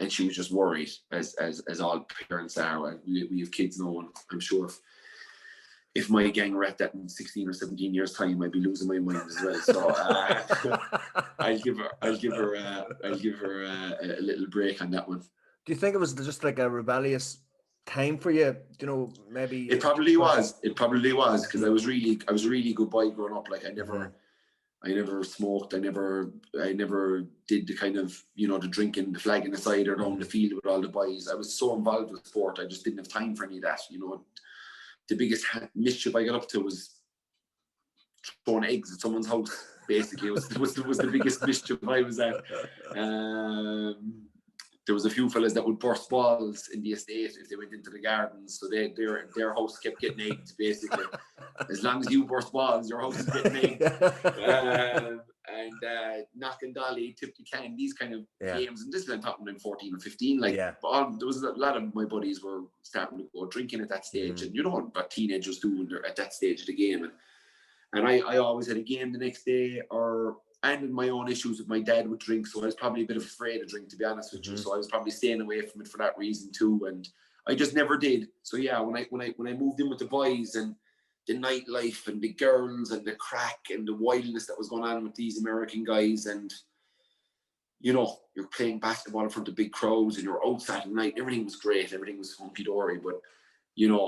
And she was just worried, as all parents are. We have kids now, and I'm sure if my gang were at that in 16 or 17 years' time, I'd be losing my mind as well. So I'll give her a little break on that one. Do you think it was just like a rebellious time for you? Maybe it probably was because I was a really good boy growing up. Like I never smoked. I never did the kind of, the drinking, the flagging aside or down the field with all the boys. I was so involved with sport, I just didn't have time for any of that. The biggest mischief I got up to was throwing eggs at someone's house. Basically, was the biggest mischief I was at. There was a few fellas that would burst balls in the estate if they went into the gardens, so their house kept getting egged, basically. As long as you burst balls, your house is getting egged. And knocking dolly, tip the can, these kind of games. And this is happening in 14 or 15. There was a lot of my buddies were starting to go drinking at that stage, and you know what teenagers do when they're at that stage of the game. And I always had a game the next day, and my own issues with my dad would drink, so I was probably a bit afraid of drink, to be honest with you. So I was probably staying away from it for that reason too, and I just never did. So yeah, when I moved in with the boys and the nightlife and the girls and the crack and the wildness that was going on with these American guys, and you're playing basketball in front of big crowds and you're out Saturday night, everything was great, everything was hunky dory. But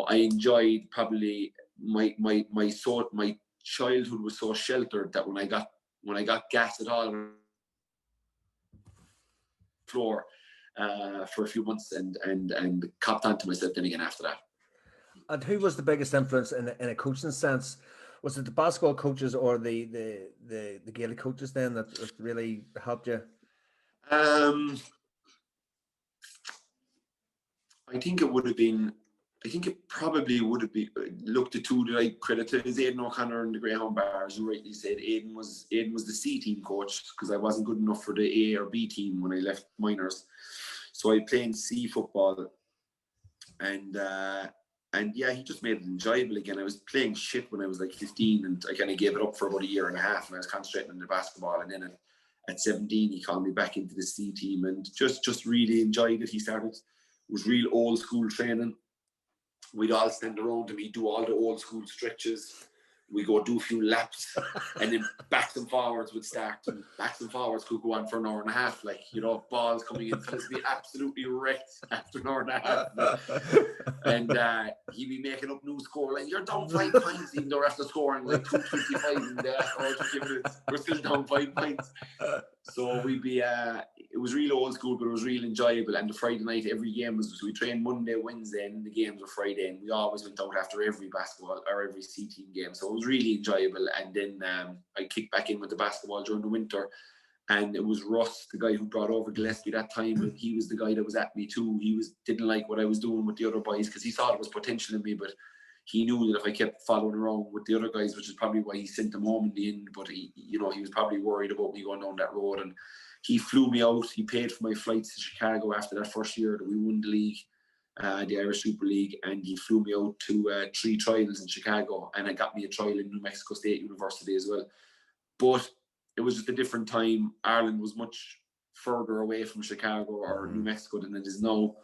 I enjoyed probably my childhood was so sheltered that when I got gas at all on the floor for a few months and copped onto myself then again after that. And who was the biggest influence in a coaching sense? Was it the basketball coaches or the Gaelic coaches then that really helped you? I think it probably would have been. Look, the two that I credit to is Aidan O'Connor and the Greyhound Bars. You rightly said Aidan was the C team coach, because I wasn't good enough for the A or B team when I left minors, so I played C football, and yeah, he just made it enjoyable again. I was playing shit when I was like 15, and I kind of gave it up for about a year and a half, and I was concentrating on the basketball. And then at 17, he called me back into the C team, and just really enjoyed it. It was real old school training. We'd all stand around him. He'd do all the old school stretches. we go do a few laps, and then backs and forwards would start, and backs and forwards could go on for an hour and a half, like, you know, balls coming in, fellas be absolutely wrecked after an hour and a half. And he'd be making up new score, like, you're down 5 points, even though after scoring like 2:25 in the last 20 minutes, we're still down 5 points. So we'd be, it was really old school, but it was really enjoyable. And the Friday night, every game was, so we trained Monday, Wednesday, and the games were Friday. And we always went out after every basketball or every C team game. So it was really enjoyable. And then I kicked back in with the basketball during the winter. And it was Russ, the guy who brought over Gillespie that time. And he was the guy that was at me too. Didn't like what I was doing with the other boys because he thought it was potential in me, but he knew that if I kept following around with the other guys, which is probably why he sent them home in the end, but he was probably worried about me going down that road. And he flew me out. He paid for my flights to Chicago after that first year that we won the league, the Irish Super League, and he flew me out to 3 trials in Chicago, and it got me a trial in New Mexico State University as well. But it was just a different time. Ireland was much further away from Chicago or New Mexico than it is now.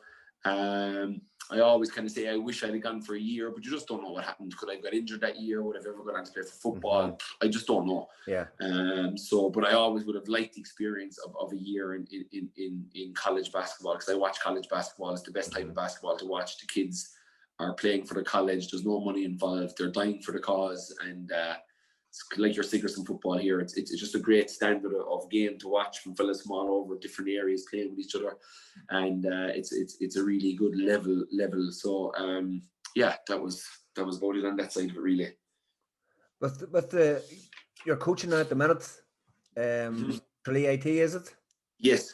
I always kind of say I wish I'd have gone for a year, but you just don't know what happened. Could I have got injured that year? Would I have ever gone on to play for football? I just don't know. Yeah. But I always would have liked the experience of a year in college basketball, because I watch college basketball. It's the best type of basketball to watch. The kids are playing for the college. There's no money involved. They're dying for the cause, and it's like your Sigerson football here. It's just a great standard of game to watch from fellas from all over different areas playing with each other, and it's a really good level. So that was about it on that side of it, really. With you're coaching now at the minute, Tralee IT, is it? Yes.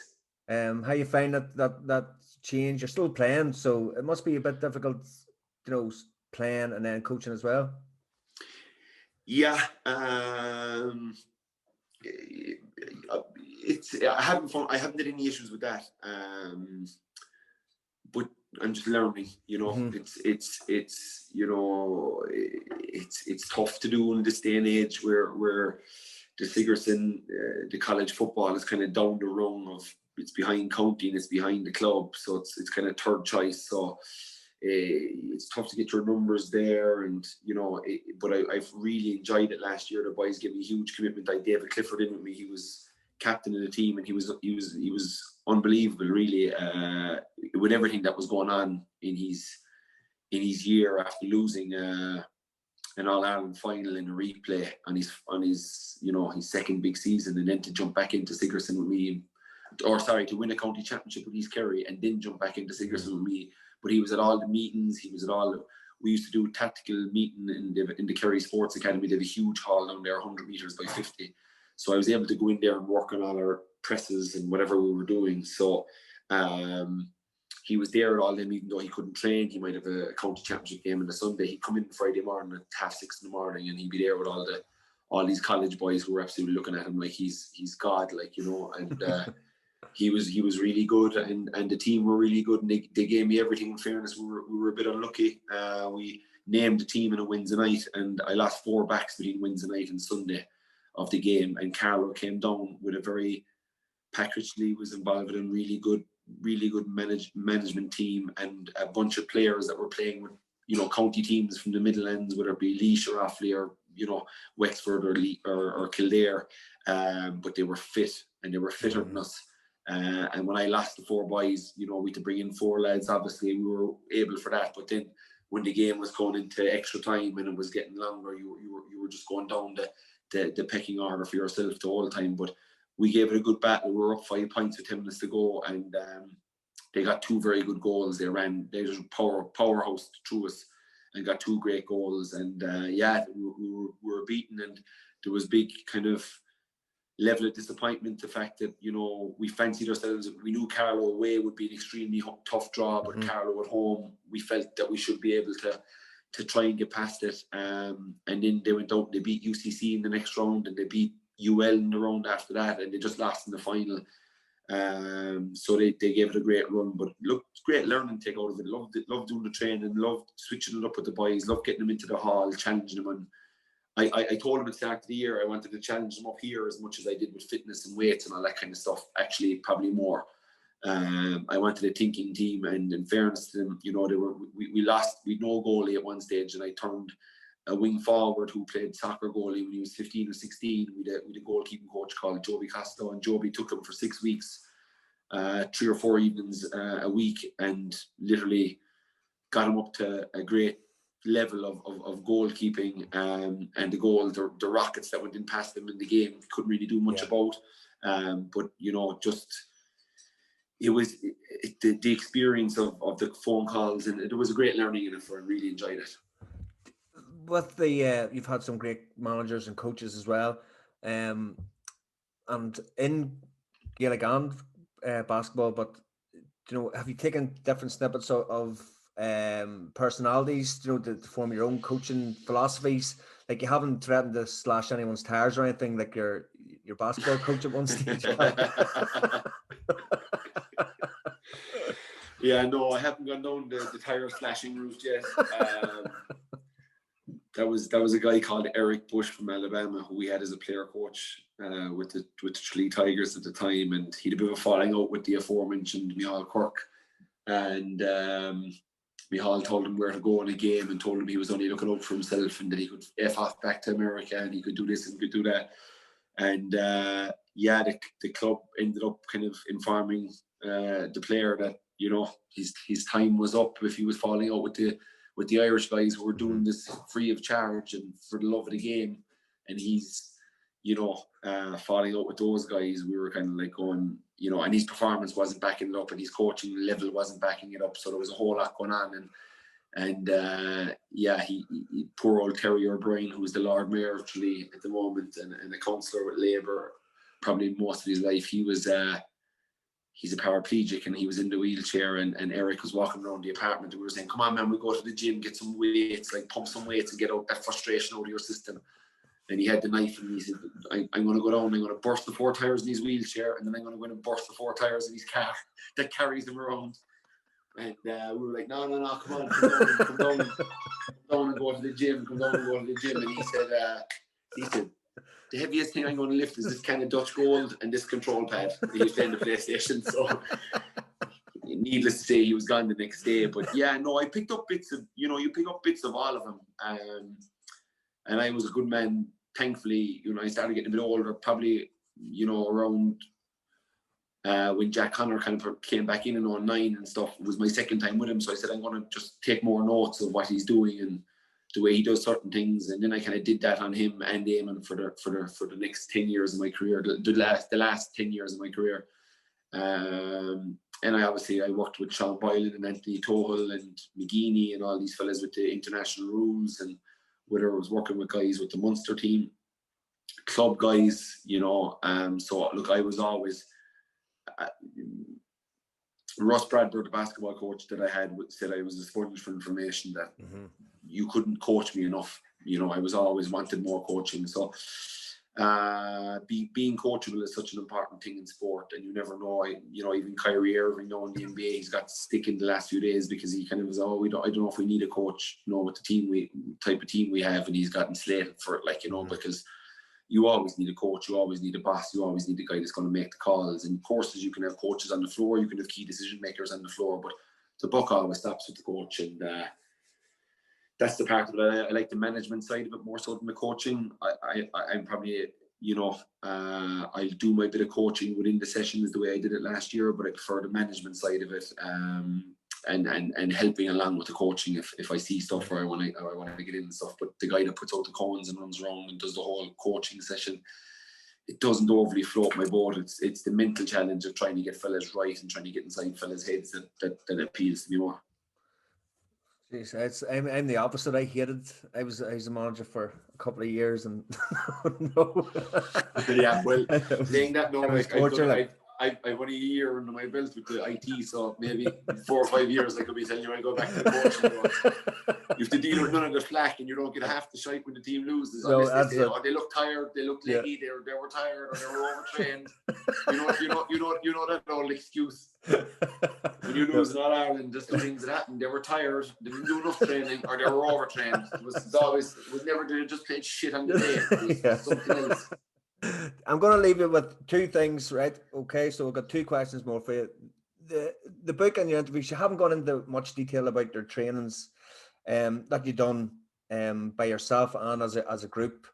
How you find that change? You're still playing, so it must be a bit difficult, playing and then coaching as well. Yeah, I haven't had any issues with that, but I'm just learning. It's tough to do in this day and age where the Sigerson, the college football is kind of down the rung of, it's behind county and it's behind the club, so it's kind of third choice. So it's tough to get your numbers there, and but I've really enjoyed it last year. The boys gave me a huge commitment. I had David Clifford in with me. He was captain of the team, and he was unbelievable, really, with everything that was going on in his year after losing an All-Ireland final in a replay on his second big season, and then to jump back into Sigerson with me, to win a county championship with East Kerry, and then jump back into Sigerson with me. But he was at all the meetings. We used to do a tactical meeting in the Kerry Sports Academy. They had a huge hall down there, 100 meters by 50. So I was able to go in there and work on all our presses and whatever we were doing. So he was there at all them, even though he couldn't train. He might have a county championship game on a Sunday. He'd come in Friday morning at 6:30 in the morning, and he'd be there with all these college boys who were absolutely looking at him like he's God, and he was really good, and the team were really good, and they gave me everything. In fairness, we were a bit unlucky. We named the team in a Wednesday night, and I lost 4 backs between Wednesday night and Sunday of the game, and Carlo came down with a very, Patrick Lee was involved in really good management team, and a bunch of players that were playing with county teams from the Midlands, whether it be Laois or Offaly or Wexford or Kildare, but they were fit, and they were fitter than us. And when I lost the 4 boys, we had to bring in 4 lads. Obviously, we were able for that. But then, when the game was going into extra time and it was getting longer, you were just going down the pecking order for yourself the whole time. But we gave it a good battle. We were up 5 points with 10 minutes to go, and they got 2 very good goals. They just powerhouse through us and got 2 great goals. And we were beaten, and there was big kind of level of disappointment, the fact that we fancied ourselves. We knew Carlo away would be an extremely tough draw, but Carlo at home, we felt that we should be able to try and get past it, and then they went out and they beat UCC in the next round, and they beat UL in the round after that, and they just lost in the final. So they gave it a great run, but look, great learning take out of it. Loved doing the training, loved switching it up with the boys, loved getting them into the hall, challenging them. And I told him at the start of the year I wanted to challenge them up here as much as I did with fitness and weights and all that kind of stuff. Actually, probably more. I wanted a thinking team, and in fairness to them, we lost. We'd no goalie at one stage, and I turned a wing forward who played soccer goalie when he was 15 or 16 with a goalkeeping coach called Joby Costo, and Joby took him for 6 weeks, 3 or 4 evenings a week, and literally got him up to a great level of goalkeeping, and the rockets that went in past him in the game couldn't really do much about, but it was the experience of the phone calls, and it was a great learning in it. I really enjoyed it. With you've had some great managers and coaches as well, and in Gaelic and basketball, but have you taken different snippets of personalities, to form your own coaching philosophies? Like, you haven't threatened to slash anyone's tires or anything like your basketball coach at one stage? Yeah, no, I haven't gone down the tire slashing route yet. That was a guy called Eric Bush from Alabama who we had as a player coach with the Tralee Tigers at the time, and he had a bit of a falling out with the aforementioned Micheál Quirk, and Micheál told him where to go in a game and told him he was only looking out for himself and that he could F off back to America and he could do this and could do that. And the club ended up kind of informing the player that his time was up if he was falling out with the Irish guys who were doing this free of charge and for the love of the game, and he's falling out with those guys. We were kind of like going, and his performance wasn't backing it up and his coaching level wasn't backing it up, so there was a whole lot going on. And he poor old Kerry O'Brien, who was the Lord Mayor of Tralee at the moment and a councillor with Labour probably most of his life, he's a paraplegic and he was in the wheelchair, and Eric was walking around the apartment and we were saying, come on man, we go to the gym, get some weights, like pump some weights and get out that frustration out of your system. And he had the knife and he said, I'm going to go down, I'm going to burst the 4 tires in his wheelchair, and then I'm going to go in and burst the 4 tires in his car that carries him around. And we were like, no, come on, come down and go to the gym, And he said, the heaviest thing I'm going to lift is this can of Dutch Gold and this control pad. He was playing the PlayStation, so needless to say, he was gone the next day. But yeah, no, I picked up bits of, you pick up bits of all of them. And I was a good man, thankfully. I started getting a bit older, probably, around when Jack Connor kind of came back in 2009 and stuff. It was my second time with him, so I said I'm going to just take more notes of what he's doing and the way he does certain things, and then I kind of did that on him and Eamon for the next 10 years of my career, the last 10 years of my career. And I worked with Sean Boylan and Anthony Tohill and McGeaney and all these fellas with the international rules, and whether I was working with guys with the Munster team, club guys, so look, I was always Russ Bradford, the basketball coach that I had, said I was a sponge for information, that you couldn't coach me enough. I was always wanted more coaching. So being coachable is such an important thing in sport, and you never know. Even Kyrie Irving, in the NBA, he's got stick in the last few days because he kind of was, I don't know if we need a coach, with the type of team we have, and he's gotten slated for it, because you always need a coach, you always need a boss, you always need a guy that's going to make the calls. And courses, you can have coaches on the floor, you can have key decision makers on the floor, but the buck always stops with the coach, and that's the part of it. I like the management side of it more so than the coaching. I'm probably, I'll do my bit of coaching within the sessions the way I did it last year, but I prefer the management side of it, and helping along with the coaching if I see stuff where I want to get in and stuff. But the guy that puts out the cones and runs around and does the whole coaching session, it doesn't overly float my boat. It's the mental challenge of trying to get fellas right and trying to get inside fellas' heads that appeals to me more. Jeez, I'm the opposite. I was a manager for a couple of years, and no. Yeah, well, saying that, no, I've only a year under my belt with the IT, so maybe 4 or 5 years I could be telling you I go back to the coaching. You have to deal with none of the flack, and you don't get half the shite when the team loses. No, they look tired, they look leggy, they were tired, or they were overtrained. You know that old excuse. When you lose in All Ireland, just the things that happened. They were tired, they didn't do enough training, or they were overtrained. It was never they just played shit on the day. It was something else. I'm going to leave you with 2 things, right? Okay, so we've got 2 questions more for you. The book and your interviews, you haven't gone into much detail about your trainings that you've done by yourself and as a group?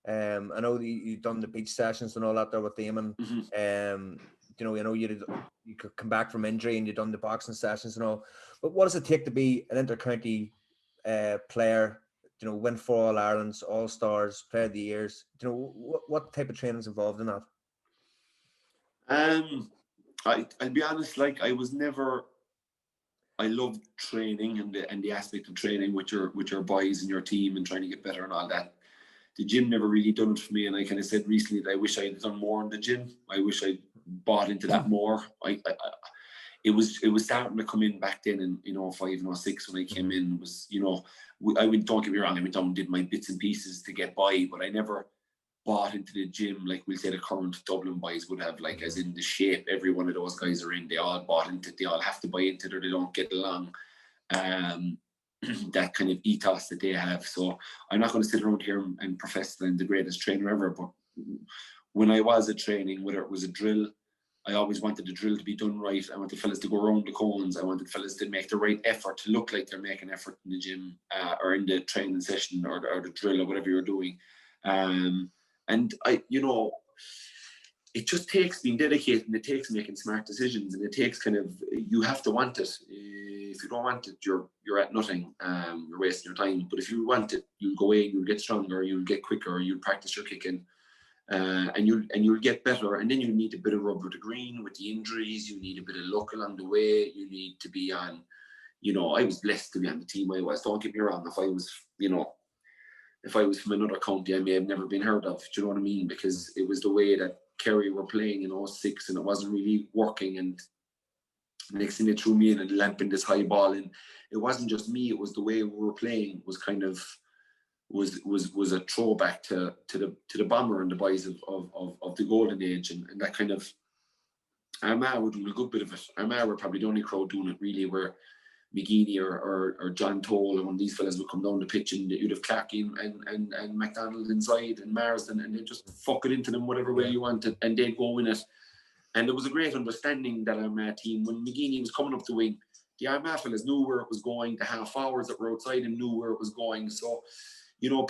I know that you've done the beach sessions and all that there with Damon. You know you could come back from injury and you've done the boxing sessions and all. But what does it take to be an inter-county player? You know, win 4 All-Irelands, All-Stars, Player of the Years. You know, what type of training is involved in that? I'll be honest. Like, I love training and the aspect of training with your boys and your team and trying to get better and all that. The gym never really done it for me, and I kind of said recently that I wish I had done more in the gym. I wish I bought into that more. It was starting to come in back then in 05 and 06 when I came in. Was, don't get me wrong, I went down and did my bits and pieces to get by, but I never bought into the gym like we'll say the current Dublin boys would have, like as in the shape every one of those guys are in. They all bought into it. They all have to buy into it or they don't get along. That kind of ethos that they have. So I'm not going to sit around here and profess that I'm the greatest trainer ever, but when I was at training, whether it was a drill, I always wanted the drill to be done right. I wanted fellas to go around the cones. I wanted fellas to make the right effort, to look like they're making effort in the gym or in the training session or the drill or whatever you're doing. And it just takes being dedicated, and it takes making smart decisions, and it takes you have to want it. If you don't want it, you're at nothing. You're wasting your time. But if you want it, you'll go in, you'll get stronger, you'll get quicker, you'll practice your kicking, and you'll get better. And then you need a bit of rubber to green with the injuries. You need a bit of luck along the way. You need to be on. I was blessed to be on the team I was. Don't get me wrong. If I was from another county, I may have never been heard of. Do you know what I mean? Because it was the way that Kerry were playing in 06 and it wasn't really working. And next thing they threw me in and lamping this high ball in. It wasn't just me, it was the way we were playing was kind of was a throwback to the Bomber and the boys of the golden age, and that kind of Armagh were doing a good bit of it. Armagh were probably the only crowd doing it really, where McGeady or John Toll and one of these fellas would come down the pitch and you'd have Clarkey and McDonald inside and Marsden, and they'd just fuck it into them whatever way you wanted and they'd go win it. And there was a great understanding that Armagh team, when McGeady was coming up the wing, the Armagh fellas knew where it was going. The half hours that were outside him knew where it was going. So,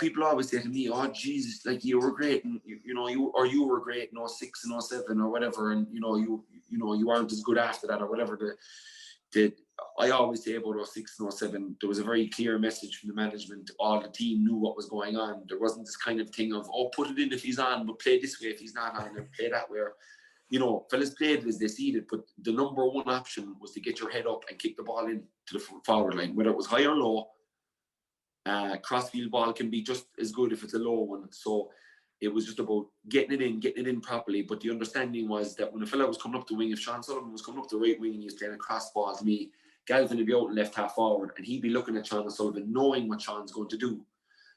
people always say to me, "Oh Jesus, like you were great, and you were great in 06 and 07 or whatever, and you aren't as good after that or whatever." I always say about 06 and 07, there was a very clear message from the management. All the team knew what was going on. There wasn't this kind of thing of, put it in if he's on, but play this way if he's not on, and play that way. Fellas played as they see it, but the number one option was to get your head up and kick the ball in to the forward line, whether it was high or low. Crossfield ball can be just as good if it's a low one. So it was just about getting it in properly. But the understanding was that when a fella was coming up the wing, if Sean Sullivan was coming up the right wing and he was playing a cross ball to me, Galvin would be out and left half forward, and he'd be looking at Sean Sullivan, knowing what Sean's going to do.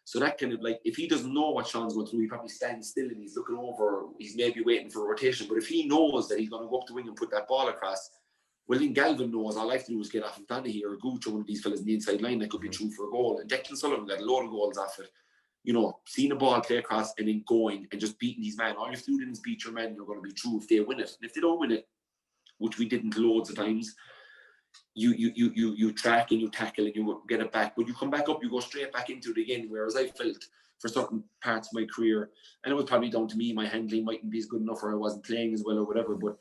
So that kind of like, if he doesn't know what Sean's going to do, he probably stands still and he's looking over, he's maybe waiting for a rotation. But if he knows that he's going to go up the wing and put that ball across, well, then Galvin knows all I have to do is get off of Donaghy or Gooch or one of these fellas in the inside line that could be through for a goal. And Declan Sullivan got a load of goals off it. Seeing the ball play across and then going and just beating these men. All you have to do then is beat your men. You're going to be true if they win it. And if they don't win it, which we didn't loads of times, you track and you tackle and you get it back. But you come back up, you go straight back into it again. Whereas I felt for certain parts of my career, and it was probably down to me, my handling mightn't be as good enough, or I wasn't playing as well or whatever. But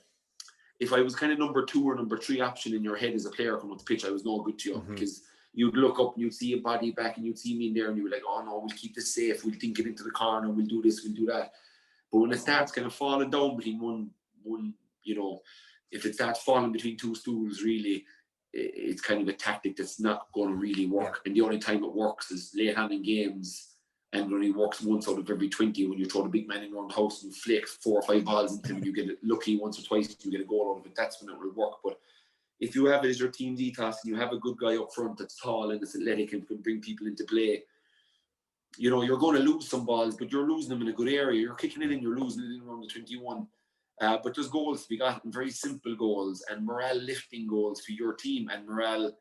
if I was kind of number 2 or number 3 option in your head as a player coming up the pitch, I was no good to you, because you'd look up and you'd see a body back and you'd see me in there and you were like, oh no, we'll keep this safe, we'll think it into the corner, we'll do this, we'll do that. But when it starts kind of falling down between one, if it starts falling between two stools, really, it's kind of a tactic that's not going to really work. And the only time it works is late on in games, and it only works once out of every 20 when you throw the big man in around the house and you flick 4 or 5 balls into him and you get it lucky once or twice and you get a goal out of it. That's when it will work. But if you have it as your team's ethos and you have a good guy up front that's tall and that's athletic and can bring people into play, you're going to lose some balls, but you're losing them in a good area. You're kicking it in, you're losing it in around the 21. But there's goals to be gotten, very simple goals and morale lifting goals for your team, and morale,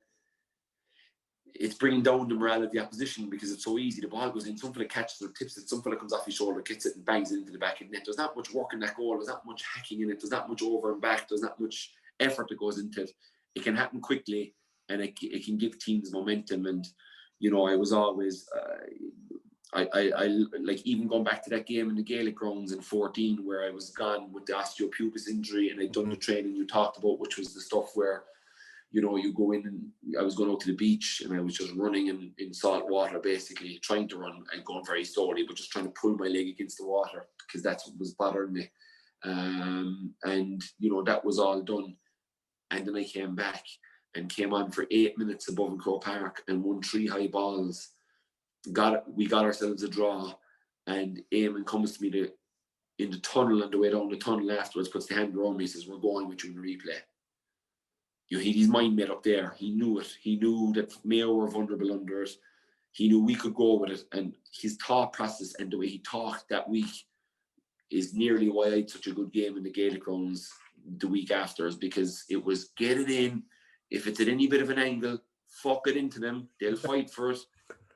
it's bringing down the morale of the opposition because it's so easy. The ball goes in, some fella catches or tips it, some fella comes off his shoulder, gets it and bangs it into the back of the net. There's not much work in that goal, there's not much hacking in it, there's not much over and back, there's not much effort that goes into it. It can happen quickly and it can give teams momentum. And you know, I was always, I like even going back to that game in the Gaelic grounds in 14 where I was gone with the osteopubis injury and I'd done the training you talked about, which was the stuff where, you know, you go in and I was going out to the beach and I was just running in salt water, basically trying to run and going very slowly, but just trying to pull my leg against the water because that's what was bothering me. And, you know, that was all done. And then I came back and came on for 8 minutes above Crow Park and won 3 high balls. We got ourselves a draw, and Eamon comes to me in the tunnel on the way down the tunnel afterwards, puts the hand around me, says, "We're going with you in the replay." You know, he had his mind made up there. He knew it. He knew that Mayo were vulnerable under it. He knew we could go with it. And his thought process and the way he talked that week is nearly why I had such a good game in the Gaelic grounds the week after, is because it was get it in. If it's at any bit of an angle, fuck it into them. They'll fight for it.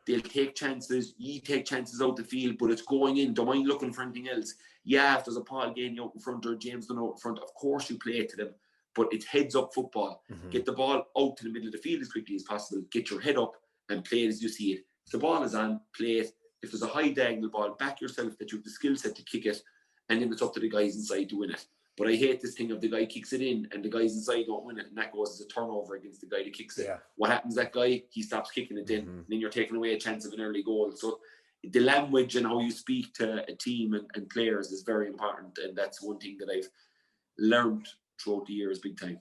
They'll take chances. You take chances out the field, but it's going in. Don't mind looking for anything else. Yeah, if there's a Paul Gainey out in front or James Dunn out in front, of course you play it to them. But it's heads up football. Get the ball out to the middle of the field as quickly as possible. Get your head up and play it as you see it. If the ball is on, play it. If there's a high diagonal ball, back yourself that you have the skill set to kick it, and then it's up to the guys inside to win it. But I hate this thing of the guy kicks it in and the guys inside don't win it, and that goes as a turnover against the guy that kicks it. Yeah. What happens, that guy, he stops kicking it in, and then you're taking away a chance of an early goal. So the language and how you speak to a team and players is very important, and that's one thing that I've learned throughout the years big time.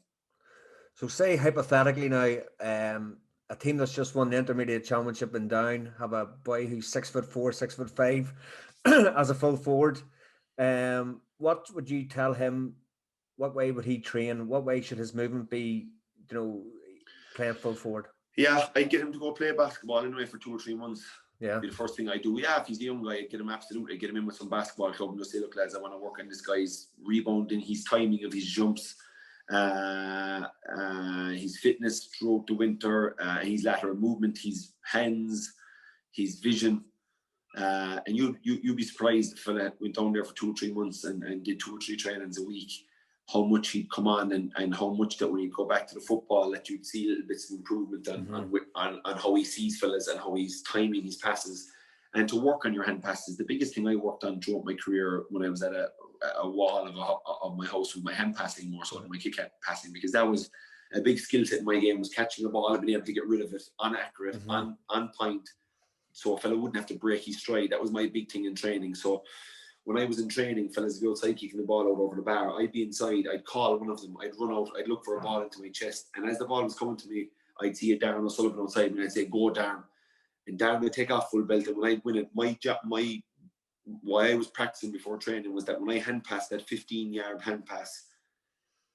So say hypothetically now, a team that's just won the intermediate championship in Down have a boy who's 6'4", 6'5", as a full forward. What would you tell him? What way would he train? What way should his movement be? You know, playing full forward. Yeah, I'd get him to go play basketball anyway for 2 or 3 months. Yeah, be the first thing I do. Yeah, if he's a young guy, I'd get him absolutely. Get him in with some basketball club and just say, look, lads, I want to work on this guy's rebounding, his timing of his jumps, his fitness throughout the winter, his lateral movement, his hands, his vision. And you'd be surprised if a fella went down there for 2 or 3 months and did 2 or 3 trainings a week, how much he'd come on and how much that when he'd go back to the football that you'd see little bits of improvement on how he sees fellas and how he's timing his passes, and to work on your hand passes. The biggest thing I worked on throughout my career when I was at a wall of my house was my hand passing more so than my kick passing, because that was a big skill set in my game, was catching a ball and being able to get rid of it on accurate, on point, so a fella wouldn't have to break his stride. That was my big thing in training. So when I was in training, fellas would be outside kicking the ball out over the bar. I'd be inside, I'd call one of them, I'd run out, I'd look for a ball into my chest, and as the ball was coming to me, I'd see a Darren O'Sullivan outside me and I'd say, go Darren. And Darren would take off full belt, and when I'd win it, why I was practicing before training was that when I hand passed that 15-yard hand pass,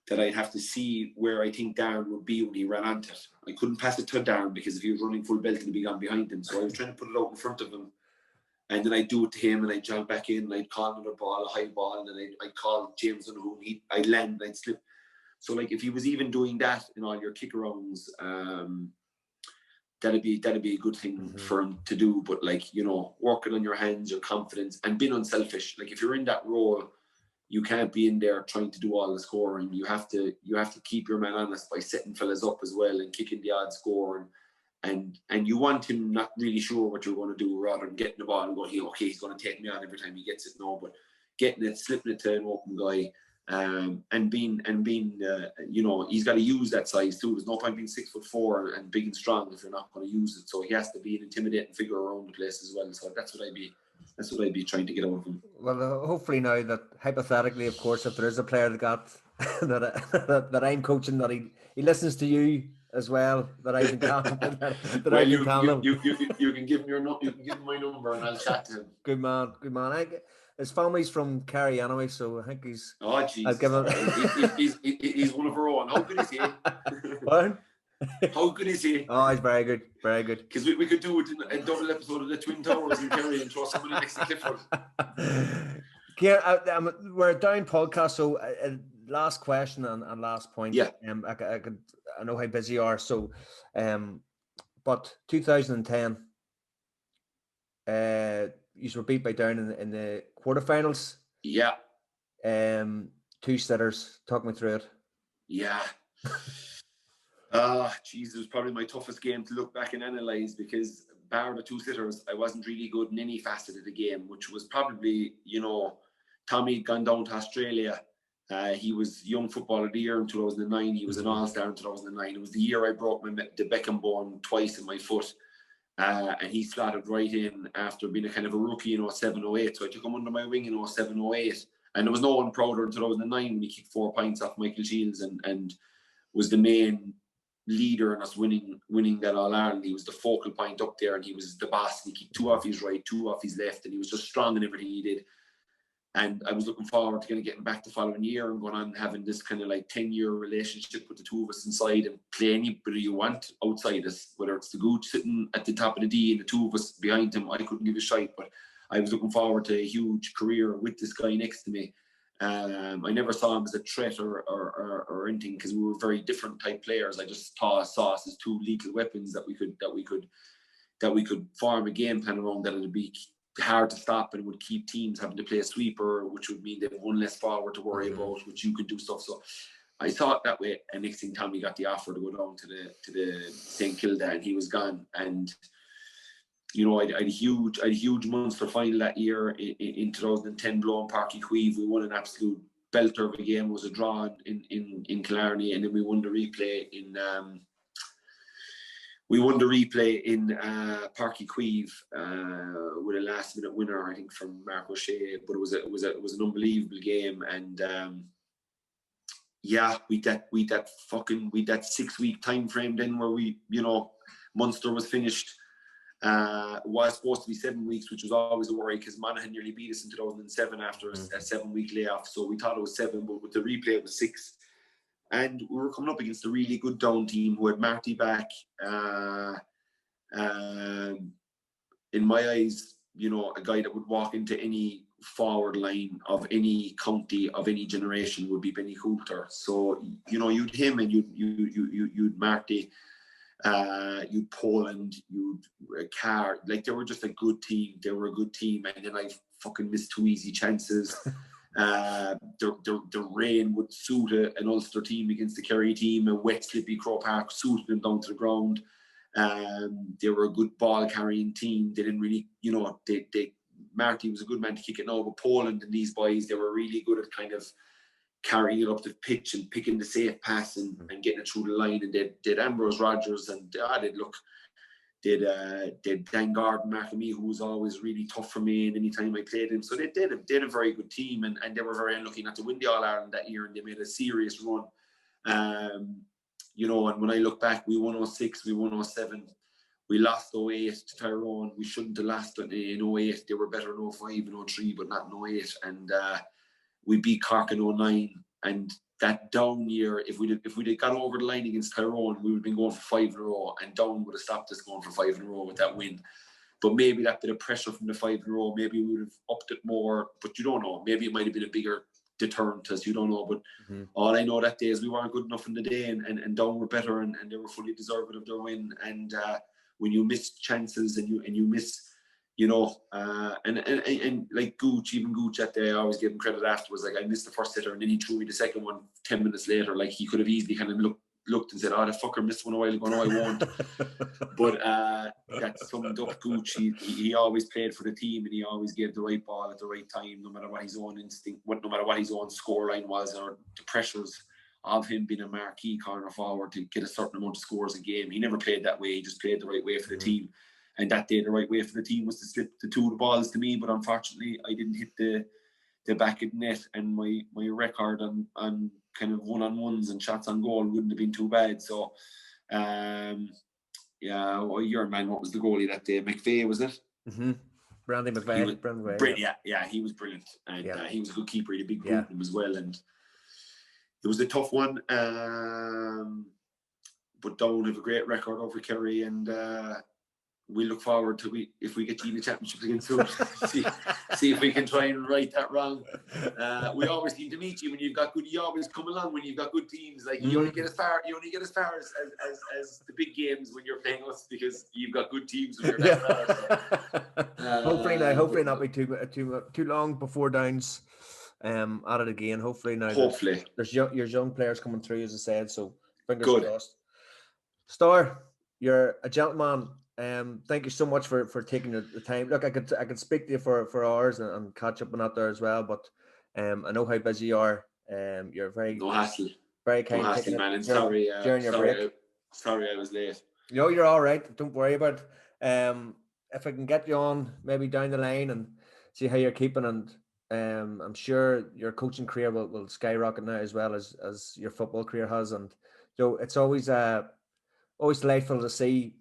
that I'd have to see where I think Darren would be when he ran onto it. I couldn't pass it to Darren because if he was running full belt, he'd be gone behind him. So I was trying to put it out in front of him. And then I'd do it to him, and I'd jog back in, and I'd call another ball, a high ball, and then I'd call James on whom I'd land, and I'd slip. So like if he was even doing that in all your kick arounds, that'd be a good thing for him to do. But like, you know, working on your hands, your confidence, and being unselfish. Like if you're in that role, you can't be in there trying to do all the scoring. You have to keep your man honest by setting fellas up as well and kicking the odd score, and you want him not really sure what you're going to do, rather than getting the ball and going, okay, he's going to take me on every time he gets it. No, but getting it, slipping it to an open guy, and being you know, he's got to use that size too. There's no point being 6'4" and big and strong if you're not going to use it. So he has to be an intimidating figure around the place as well. So that's what I'd be trying to get out of him. Well, hopefully now that hypothetically, of course, if there is a player that got that I'm coaching, that he listens to you as well, that I can call him. You can give him my number and I'll chat to him. Good man. His family's from Kerry anyway, so I think he's. Oh, geez. I'll give him. He's one of our own. How good is he? What? How good is he? Oh, he's very good. Very good. Because we could do it in a double episode of the Twin Towers in Kerry and throw someone next to Clifford. Kieran, we're a Down podcast, so last question and last point. Yeah. I know how busy you are, so but 2010, you were beat by Down in the quarterfinals. Yeah. 2 sitters. Talk me through it. Yeah. It was probably my toughest game to look back and analyse, because bar the two sitters, I wasn't really good in any facet of the game, which was probably, Tommy had gone down to Australia. He was Young Footballer of the Year in 2009. He was an All-Star in 2009. It was the year I broke the Beckham bone twice in my foot. And he slotted right in after being a kind of a rookie in 07-08. So I took him under my wing in 07-08. And there was no one prouder in 2009 when he kicked 4 points off Michael Shields and was the main leader in us winning that All-Ireland. He was the focal point up there, and he was the boss. He kicked 2 off his right, 2 off his left, and he was just strong in everything he did. And I was looking forward to kind of getting back the following year and going on and having this kind of like 10-year relationship with the two of us inside and play anybody you want outside us, whether it's the Gooch sitting at the top of the D and the two of us behind him. I couldn't give a shite, but I was looking forward to a huge career with this guy next to me. I never saw him as a threat or anything, because we were very different type players. I just saw us as 2 lethal weapons that we could form a game plan around, that it'd be hard to stop and would keep teams having to play a sweeper, which would mean they have 1 less forward to worry about, which you could do stuff. So I saw it that way. And next thing, Tommy got the offer to go down to the St. Kilda, and he was gone. And I had a huge Munster final that year in 2010, blowing Páirc Uí Chaoimh. We won an absolute belter of a game. It was a draw in Killarney, and then we won the replay in Páirc Uí Chaoimh with a last-minute winner, I think, from Mark O'Shea. But it was an unbelievable game, and we that 6-week time frame then where we, Munster was finished. Was supposed to be 7 weeks, which was always a worry, because Monaghan nearly beat us in 2007 after a 7-week layoff. So we thought it was 7, but with the replay it was 6. And we were coming up against a really good Down team who had Marty back. In my eyes, a guy that would walk into any forward line of any county of any generation would be Benny Coulter. So you'd him and you'd Marty. You'd Poland, you'd Carr, like they were just a good team. They were a good team, and then I fucking missed 2 easy chances. The rain would suit an Ulster team against the Kerry team. A wet, slippy Croke Park suited them down to the ground. They were a good ball carrying team. They didn't really, Marty was a good man to kick it now, but Poland and these boys, they were really good at kind of carrying it up the pitch and picking the safe pass and getting it through the line. And they'd Ambrose Rogers, and they'd Dan Gordon, Markhamy, who was always really tough for me, and anytime I played him. So they did a very good team, and they were very unlucky not to win the All-Ireland that year, and they made a serious run. And when I look back, we won 06, we won 07. We lost 08 to Tyrone. We shouldn't have lost it in 08. They were better in 05 and 03, but not in 08. And we beat Cork in 09, and that Down year, if we'd got over the line against Tyrone, we would have been going for 5 in a row, and Down would have stopped us going for 5 in a row with that win. But maybe that bit of pressure from the 5 in a row, maybe we would have upped it more, but you don't know. Maybe it might have been a bigger deterrent to us, you don't know. But all I know that day is we weren't good enough in the day, and Down were better, and they were fully deserving of their win. And when you miss chances and you miss, and like Gooch, even Gooch that day, I always give him credit afterwards. Like, I missed the first hitter, and then he threw me the second one 10 minutes later. Like, he could have easily kind of looked and said, "Oh, the fucker missed one a while ago. No, I won't." But that summed up Gooch. He always played for the team, and he always gave the right ball at the right time, no matter what his own instinct, no matter what his own scoreline was, or the pressures of him being a marquee corner forward to get a certain amount of scores a game. He never played that way. He just played the right way for the team. And that day, the right way for the team was to slip the 2 of the balls to me. But unfortunately, I didn't hit the back of the net, and my record on kind of one-on-ones and shots on goal wouldn't have been too bad. So, your man, what was the goalie that day? McVeigh, was it? Brandy McVeigh. He was brilliant. And he was a good keeper. He had a big boot in him as well. And it was a tough one. But Down have a great record over Kerry, and we look forward to if we get to the championships again soon. see if we can try and right that wrong. We always need to meet you when you've got good. You always come along when you've got good teams. Like, you only get as far as the big games when you're playing us, because you've got good teams when you're that far. Hopefully not be too long before Downs at it again. Hopefully there's young players coming through, as I said. So fingers crossed. Star, you're a gentleman. Thank you so much for taking the time. Look, I could speak to you for hours and catch up on that there as well, but I know how busy you are. You're very no hassle. Very kind. No hassle, man. And during your break. Sorry, I was late. No, you're all right. Don't worry about it. If I can get you on maybe down the line and see how you're keeping, and I'm sure your coaching career will skyrocket now as well as your football career has. And it's always delightful to see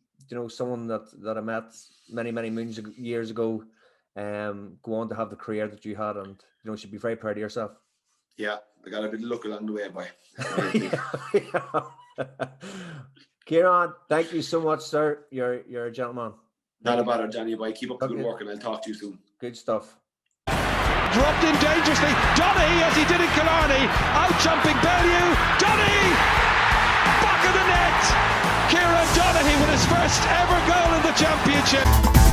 someone that I met many years ago go on to have the career that you had, and you should be very proud of yourself. Yeah, I got a bit of luck along the way, boy. Kieran, thank you so much, sir. You're a gentleman. Not a bother, Johnny boy. Keep up the good work, and I'll talk to you soon. Good stuff. Dropped in dangerously. Donaghy, as he did in Killarney, out jumping Bellew. Donaghy, back of the net. Kieran Donaghy with his first ever goal in the championship.